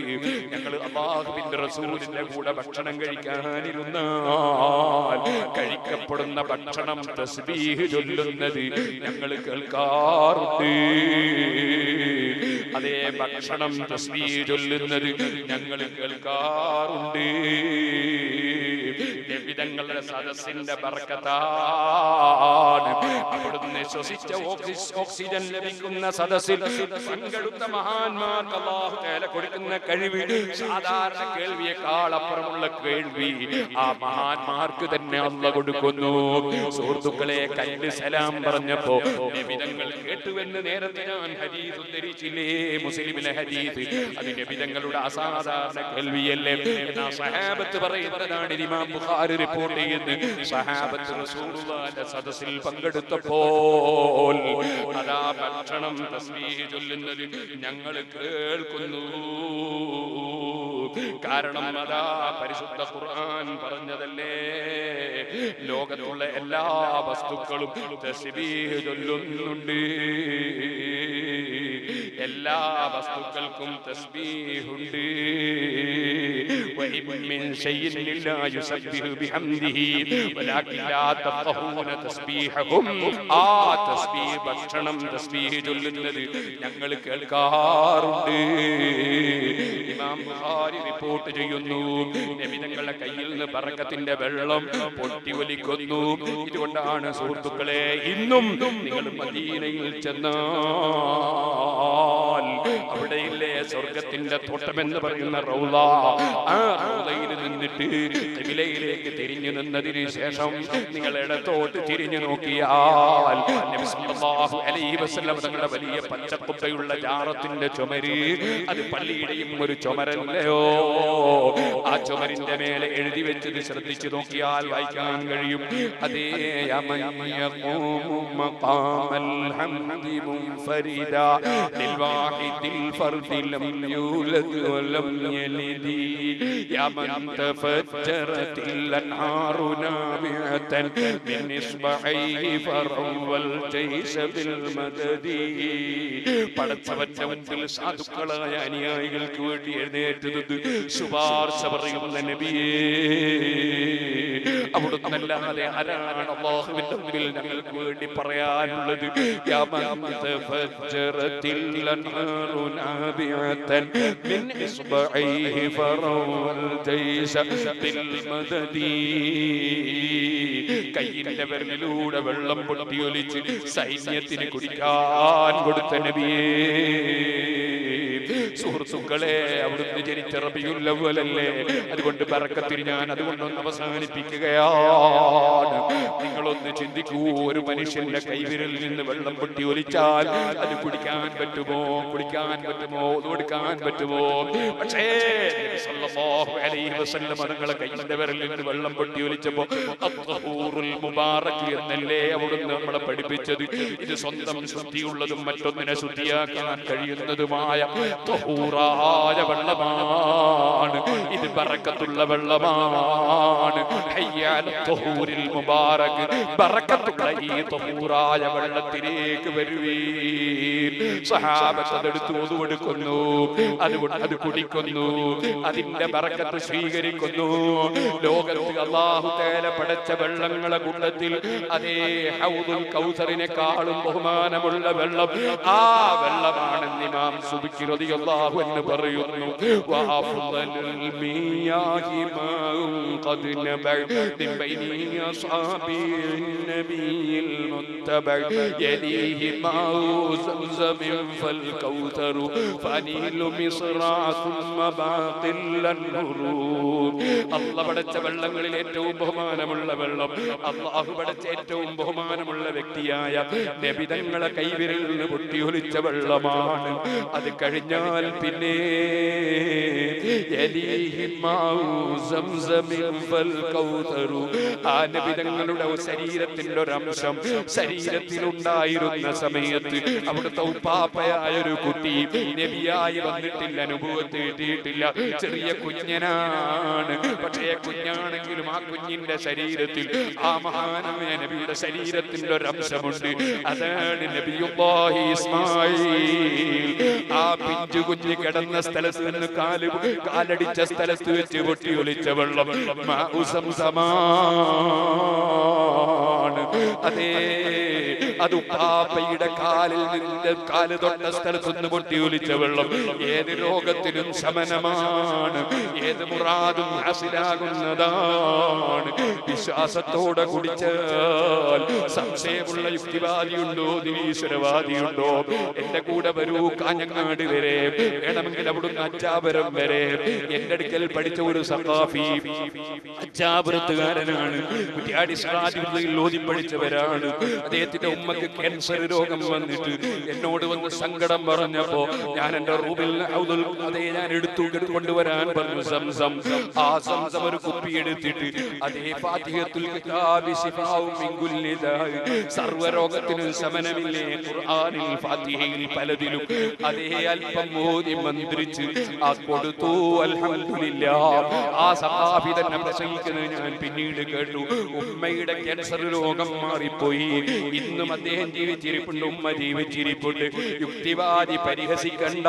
ഞങ്ങൾ അല്ലാഹുവിന്റെ റസൂലിന്റെ കൂടെ ഭക്ഷണം കഴിക്കാനിരുന്നാൽ കഴിക്കപ്പെടുന്ന ഭക്ഷണം തസ്ബീഹ് ചൊല്ലുന്നത് ഞങ്ങൾ കേൾക്കാറുണ്ട്. അതേ ഭക്ഷണം തസ്ബീഹ് ചൊല്ലുന്നത് ഞങ്ങൾ കേൾക്കാറുണ്ട്. നബിതങ്ങളുടെ സദസ്സിന്റെ ബർക്കത്താണ്. അവിടുന്ന് ശ്വസിച്ച ഓക്സിജൻ ലഭിക്കുന്ന സദസ്സിൽ പങ്കെടുത്ത മഹാന്മാർക്ക് അല്ലാഹു തആല കൊടുക്കുന്ന കഴിവ്, സാധാരണ കേൾവിയേക്കാൾ അപ്പുറമുള്ള കേൾവി ആ മഹാന്മാർക്ക് തന്നെ അല്ലാഹു കൊടുക്കുന്നു. സുഹൃത്തുക്കളെ, കല്ല് സലാം പറഞ്ഞപ്പോ നബിതങ്ങൾ കേട്ടുവെന്ന് നേരത്തെ ഞാൻ ഹദീസ് ഉദ്ധരിച്ചില്ലേ, മുസ്ലിമിലെ ഹദീസ്. അത് നബിതങ്ങളുടെ അസാധാരണ കേൾവിയല്ലേ? എന്നാ സഹാബത്ത് പറയുന്നതാണ് ഇമാം ബുഖാരി റിപ്പോർട്ട് ചെയ്യുന്നു. സഹാബത്ത് റസൂലുള്ളാഹിന്റെ സദസ്സിൽ പങ്കെടുത്തപ്പോൾ അതാ ഭക്ഷണം തസ്ബീഹ് ചൊല്ലുന്നത് ഞങ്ങൾ കേൾക്കുന്നു. കാരണം അതാ പരിശുദ്ധ ഖുർആൻ പറഞ്ഞതല്ലേ, ലോകത്തുള്ള എല്ലാ വസ്തുക്കളും തസ്ബീഹ് ചൊല്ലുന്നുണ്ട്. എല്ലാ വസ്തുക്കൾക്കും തസ്ബീഹുണ്ട്. വഇൻ ശൈഇൻ ലാ യുസബ്ബിഹു ബിഹംദിഹി വലാകിൻ ലാ തഫഖഹൂന തസ്ബീഹഹും, ആ തസ്ബീഹ് ഭക്ഷണം തസ്ബീഹ് ചൊല്ലുന്നത് ഞങ്ങൾ കേൾക്കാറുണ്ട്. ഇമാം ബുഖാരി റിപ്പോർട്ട് ചെയ്യുന്നു, നബി തങ്ങളുടെ കയ്യിൽ നിന്ന് ബറക്കത്തിന്റെ വെള്ളം പൊട്ടി ഒലിക്കുന്നു. ഇതുകൊണ്ടാണ് സുഹൃത്തുക്കളെ, ഇന്നും നിങ്ങൾ മദീനയിൽ ചെന്നാൽ അവിടെയില്ലേ സ്വർഗത്തിൽ ബഹിഷത്തിന്റെ തോട്ടമെന്ന് പറയുന്ന റൗള, ആ റൗളയിൽ നിന്നിട്ട് ഖിബലയിലേക്ക് തിരിഞ്ഞു നിന്നതിന് ശേഷം നിങ്ങൾ ഇടത്തോട്ട് തിരിഞ്ഞു നോക്കിയാൽ നബി സല്ലല്ലാഹു അലൈഹി വസല്ലം തങ്ങളുടെ വലിയ പച്ചക്കുപ്പയുള്ള ജാറത്തിന്റെ ചുമര്, അത് പള്ളിയുടെയും ഒരു ചുമരല്ലയോ? ആ ചുമരിന്റെ മേലെ എഴുതി വെച്ചത് ശ്രദ്ധിച്ചു നോക്കിയാൽ വായിക്കാൻ കഴിയും. അതേ പടച്ചവന്റെ മുൻപിൽ സാധുക്കളായ അനുയായികൾക്ക് വേണ്ടി എഴുന്നേറ്റത് ശുപാർശ പറയുന്ന നബിയേ, അവിടുന്നല്ലാതെ ആരാണ് അല്ലാഹുവിന്റെ മുൻപിൽ ഞങ്ങൾക്ക് വേണ്ടി പറയാനുള്ളത്? യാ മൻ തഫജ്ജറത്തിൽ അൻഹാറു നാബിഅതൻ മിൻ ഇസ്ബഇഹി ഫറവൽ ജൈശ ബിൽ മദദി. കയ്യിന്റെ വിരലിലൂടെ വെള്ളം പൊട്ടിയൊലിച്ച് സൈന്യത്തിന് കുടിക്കാൻ കൊടുത്ത നബിയേ, സുഹൃത്തുക്കളെ, അവിടുന്ന് ജനിച്ച റബീഉൽ അവ്വലല്ലേ? അതുകൊണ്ട് ബറക്കത്തിന് ഞാൻ അതുകൊണ്ടൊന്ന് അവസാനിപ്പിക്കുകയാണ്. നിങ്ങളൊന്ന് ചിന്തിക്കൂ, ഒരു മനുഷ്യന്റെ കൈവിരലിൽ നിന്ന് വെള്ളം പൊട്ടി ഒലിച്ചാൽ അത് കുടിക്കാൻ പറ്റുമോ? കുടിക്കാൻ പറ്റുമോ? കൊടുക്കാൻ പറ്റുമോ? പക്ഷേ നബി സല്ലല്ലാഹു അലൈഹി വസല്ലം തങ്ങളുടെ കൈയിന്റെ വിരലിൽ നിന്ന് വെള്ളം പൊട്ടി ഒലിച്ചപ്പോ അത്ഹൂറുൽ മുബാറക് എന്നല്ലേ അവിടുന്ന് നമ്മളെ പഠിപ്പിച്ചത്. ഇത് സ്വന്തം ശുദ്ധിയുള്ളതും മറ്റൊന്നിനെ ശുദ്ധിയാക്കാൻ കഴിയുന്നതുമായ ത്വഹൂറായ വെള്ളമാണ്. ഇത് ബറക്കത്തുള്ള വെള്ളമാണ്. ഹയ്യാൽ ത്വഹൂരിൽ മുബാറക്, ബറക്കത്തുള്ള ഈ ത്വഹൂറായ വെള്ളത്തിലേക്ക് വരുവീൻ. സഹാബത്ത് അതെടുത്ത് ഒതുവെടുക്കുന്നു, അതുകൊണ്ട് അത് കുടിക്കുന്നു, അതിന്റെ ബറക്കത്ത് സ്വീകരിക്കുന്നു. ലോകത്ത് അല്ലാഹു തആല പടച്ച വെള്ളങ്ങളെ കൂട്ടത്തിൽ അതേ ഹൗദുൽ കൗസറിനെക്കാളും ബഹുമാനമുള്ള വെള്ളം ആ വെള്ളമാണെന്ന് ഇമാം സുബ്കി റളിയല്ലാഹു അൻഹു പറയുന്നു. വഅഫ്ളലുൽ മിയാഹി മാഉൻ ഖദ് നബഅ മിൻ ബൈനി അസ്ഹാബിൻ നബിയിൽ മുത്തബഅ യലീഹി മാഉ സംസം ഫൽ കൗസറു ഫനീലു മിസ്റാ സുമ്മ ബാഖിൽ അൻഹുറു. അല്ലാഹു പടച്ച വെള്ളങ്ങളിൽ ഏറ്റവും ബഹുമാനമുള്ള വെള്ളം, അല്ലാഹു പടച്ച ഏറ്റവും ബഹുമാനമുള്ള വ്യക്തിയായ നബി തങ്ങളെ കൈവിരലിൽ നിന്ന് പൊട്ടിയൊലിച്ച വെള്ളമാണ്. അത് കഴിഞ്ഞാൽ പിന്നെ ആ നബി തങ്ങളുടെ ശരീരത്തിന്റെ ഒരംശം ശരീരത്തിലുണ്ടായിരുന്ന സമയത്ത് അവിടുത്തെ ഉപ്പാപ്പയായ ഒരു കുട്ടി നബിയായി വന്നിട്ടില്ല, അനുഭവത്തിൽ എത്തിയിട്ടില്ല, ചെറിയ കുഞ്ഞനാണ്. പക്ഷേ കുഞ്ഞാണെങ്കിലും ആ കുഞ്ഞിന്റെ ശരീരത്തിൽ ആ മഹാനായ നബിയുടെ ശരീരത്തിന്റെ ഒരംശമുണ്ട്. അതാണ് നബിയുല്ലാഹി ഇസ്മായിൽ. ആ പിഞ്ചു കുഞ്ഞ് കിടന്ന സ്ഥലത്ത് നിന്ന് കാലടിച്ച സ്ഥലത്ത് വെച്ച് പൊട്ടിയൊലിച്ച വെള്ളം അതേ, അത് ഉപ്പാപ്പയുടെ കാലിൽ നിന്ന് കാല് തൊട്ട സ്ഥലത്ത് നിന്ന് പൊട്ടിയൊലിച്ച വെള്ളം ഏത് രോഗത്തിനും ശമനമാണ്, ഏത് മുറാദും ഹാസിലാകുന്നതാണ്. വിശ്വാസത്തോടെ കുടിച്ചാൽ സംശയമുള്ള യുക്തിവാദിയുണ്ടോ, നിരീശ്വരവാദിയുണ്ടോ? എന്റെ കൂടെ വരൂ, കാഞ്ഞങ്ങാട് വരെ, വേണമെങ്കിൽ അവിടുന്ന് അച്ചാപുരം വരെ. എന്റെ അടുക്കൽ പഠിച്ച ഒരു സഖാഫി അച്ചാപുരത്തുകാരനാണ്, കുറ്റ്യാടി സിറാജുൽ ഓതി പഠിച്ചവരാണ്. അദ്ദേഹത്തിന്റെ ഉമ്മക്ക് ക്യാൻസർ രോഗം വന്നിട്ട് എന്നോട് വന്ന് സങ്കടം പറഞ്ഞപ്പോ ഞാൻ എന്റെ റൂമിൽ അതേ ഞാൻ കൊണ്ടുവരാൻ പറഞ്ഞു സംസം. ആ സംസം ഒരു കുപ്പി എടുത്തിട്ട് അതേ ഫാത്തിഹത്തുൽ കിതാബി ശിഫാഉൻ മിൻ കുല്ലി ദാഇ, സർവ്വരോഗത്തിനും ശമനമില്ലേ ഖുർആനിൽ ഫാത്തിഹയിൽ പലതിലും അതേ അല്പം ഓതി മന്ത്രിച്ച് ആ കൊടുത്തു. അൽഹംദുലില്ലാഹ്. ആ സഹാബി തന്നെ പ്രസംഗിക്കുന്നത് ഞാൻ പിന്നീട് കേട്ടു. ഉമ്മയുടെ ക്യാൻസർ രോഗം മാറിപ്പോയി. ഇന്നും അദ്ദേഹം ജീവിച്ചിരിപ്പുണ്ട്, ഉമ്മ ജീവിച്ചിരിപ്പുണ്ട്. യുക്തിവാദി പരിഹസിക്കണ്ട.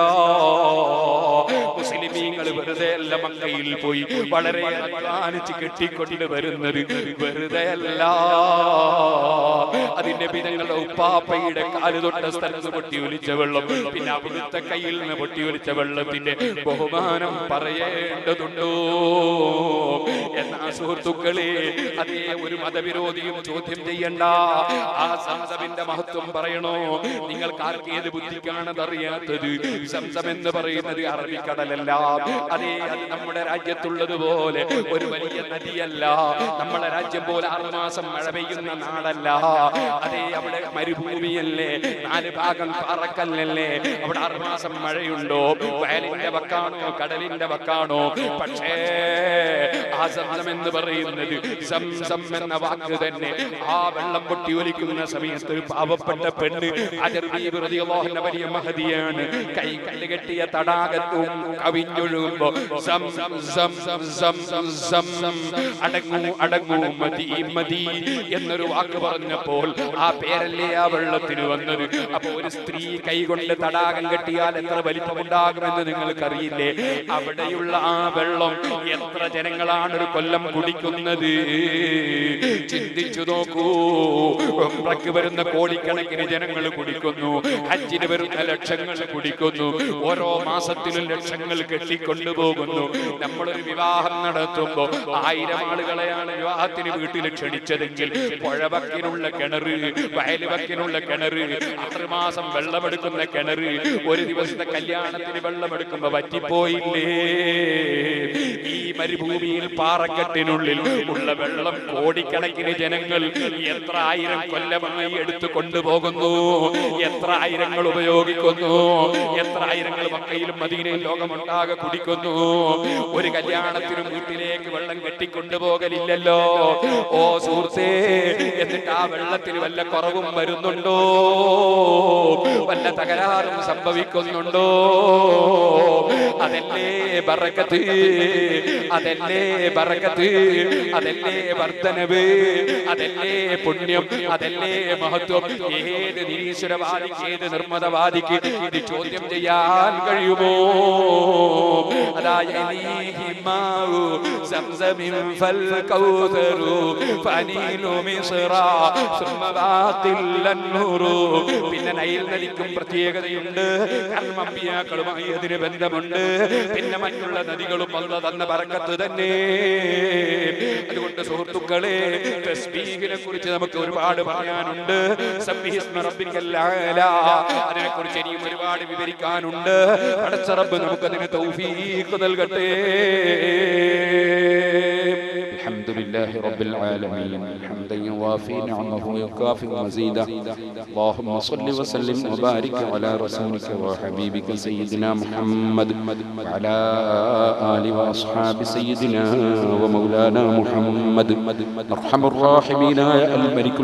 മുസ്ലിമീങ്ങൾ വെറുതെ അല്ല മക്കയിൽ പോയി വളരെ അധ്വാനിച്ച് കെട്ടിക്കൊണ്ട് വരുന്നത്, വെറുതെ അല്ല. അതിന്റെ പിന്നങ്ങളുടെ ഉപ്പാപ്പയുടെ കാല് തൊട്ട സ്ഥലത്ത് പൊട്ടിയൊലിച്ച വെള്ളം, പിന്നെ അവിടുത്തെ കയ്യിൽ നിന്ന് പൊട്ടിയൊലിച്ച വെള്ളത്തിന്റെ ബഹുമാനം പറയേണ്ടതുണ്ടോ? എന്നാ സുഹൃത്തുക്കളെ, അതേ ഒരു മതവിരോധിയും ചോദ്യം ചെയ്യണ്ട. ആ സംസം സംസമിന്റെ മഹത്വം പറയണോ? നിങ്ങൾക്ക് ആർക്കേത് ബുദ്ധിക്കാണതറിയാത്തത്? സംസം എന്ന് പറയുന്നത് അറബിക്കടലല്ല. അതേ, അത് നമ്മുടെ രാജ്യത്തുള്ളതുപോലെ ഒരു വലിയ നദിയല്ല. നമ്മളെ രാജ്യം പോലെ 6 മാസം മഴ പെയ്യുന്ന നാടല്ല. അതേ, അവിടെ മരുഭൂമിയല്ലേ, 4 ഭാഗം പാറക്കല്ലല്ലേ. അവിടെ 6 മാസം മഴയുണ്ടോ? വയലിന്റെ വക്കാണോ, കടലിന്റെ വക്കാണോ? പക്ഷേ ആ സംസം എന്ന് പറയുന്നത്, സംസം എന്ന വാക്ക് തന്നെ, ആ വെള്ളം പൊട്ടി ഒലിക്കുന്ന സമയത്ത് ഒരു പാവപ്പെട്ട പെണ്ണ്, വലിയ മഹദിയാണ്, കൈ കല്ലുകെട്ടിയ തടാകത്തും കവിഞ്ഞൊഴുകുമ്പോ അടങ്ങൂ അടങ്ങൂ മതി മതി എന്നൊരു വാക്ക് പറഞ്ഞപ്പോൾ ആ പേരല്ലേ ആ വെള്ളത്തിന് വന്നത്. അപ്പൊ ഒരു സ്ത്രീ കൈകൊണ്ട് തടാകം കെട്ടിയാൽ എത്ര വലിപ്പമുണ്ടാകുമെന്ന് നിങ്ങൾക്കറിയില്ലേ? അവിടെയുള്ള ആ വെള്ളം എത്ര ജനങ്ങളാണ് ഒരു കൊല്ലം കുടിക്കുന്നത്? ചിന്തിച്ചു നോക്കൂ. ഉംറയ്ക്ക് വരുന്ന കോടിക്കണക്കിന് ജനങ്ങൾ കുടിക്കുന്നു, ഹജ്ജിന് വരുന്ന ലക്ഷങ്ങൾ കുടിക്കുന്നു, ഓരോ മാസത്തിലും ലക്ഷങ്ങൾ കെട്ടിക്കൊണ്ടുപോകുന്നു. നമ്മളൊരു വിവാഹം നടത്തുമ്പോ 1000 ആളുകളെയാണ് വിവാഹത്തിന് വീട്ടിൽ ക്ഷണിച്ചതെങ്കിൽ പുഴവക്കിനുള്ള കിണറ്, വയലുവക്കിനുള്ള കിണറ്, 6 മാസം വെള്ളമെടുക്കുന്ന കിണറ്, ഒരു ദിവസത്തെ കല്യാണത്തിന് വെള്ളമെടുക്കുമ്പോ വറ്റിപ്പോയില്ലേ? ഈ മരുഭൂമിയിൽ പാറക്കെട്ടിനുള്ളിൽ ഉള്ള വെള്ളം കോടിക്കണക്കിന് ജനങ്ങൾ എത്ര 1000 കൊല്ലമായി എടുത്തു കൊണ്ടുപോകുന്നു, എത്ര ആയിരങ്ങൾ ഉപയോഗിക്കുന്നു, എത്ര ആയിരങ്ങൾ മക്കയിലും മദീനയിൽ ലോകമൊട്ടാകെ കുടിക്കുന്നു. ഒരു കല്യാണത്തിനും വീട്ടിലേക്ക് വെള്ളം കെട്ടിക്കൊണ്ടുപോകലില്ലല്ലോ. ഓ സുഹൃത്തേ, എന്നിട്ട് ആ വെള്ളത്തിന് വല്ല കുറവും വരുന്നുണ്ടോ? വല്ല തകരാറും സംഭവിക്കുന്നുണ്ടോ? അതല്ലേ ബറക്കത്ത്, അതല്ലേ ബറക്കത്ത്, അതല്ലേ വർദ്ധനവ്, അതല്ലേ പുണ്യം, അതല്ലേ മഹത്വം. ഏത് നിരീശ്വരവാദിക്ക്, ഏത് നിർമ്മതവാദിക്ക് ഇത് ചോദ്യം ചെയ്യാൻ കഴിയുമോ? പിന്നെ നൈൽ നദിക്കും പ്രത്യേകതയുണ്ട്, കാരണം അമ്പിയാക്കളുമായി അതിന് ബന്ധമുണ്ട്. പിന്നെ മറ്റുള്ള നദികളും അല്ലാഹു തന്ന ബറക്കത്ത് തന്നെ. അതുകൊണ്ട് സുഹൃത്തുക്കളെ, തസ്ബീഹിനെ കുറിച്ച് നമുക്ക് ഒരുപാട് പറയാനുണ്ട്. സബ്ബിഹിസ്മ റബ്ബിക്കൽ അഅ്ലാ, അതിനെക്കുറിച്ച് ഇനിയും ഒരുപാട് വിവരിക്കാനുണ്ട്. പടച്ച റബ്ബ് നമുക്കതിന് തൗഫീഖ് നൽകട്ടെ. الحمدلله رب العالمين حمدا يوافي نعمه ويكافئ مزيدا. اللهم صل وسلم وبارك على رسولك وحبيبك سيدنا محمد وعلى آله وأصحاب سيدنا ومولانا محمد. أرحم الراحمين يا الملك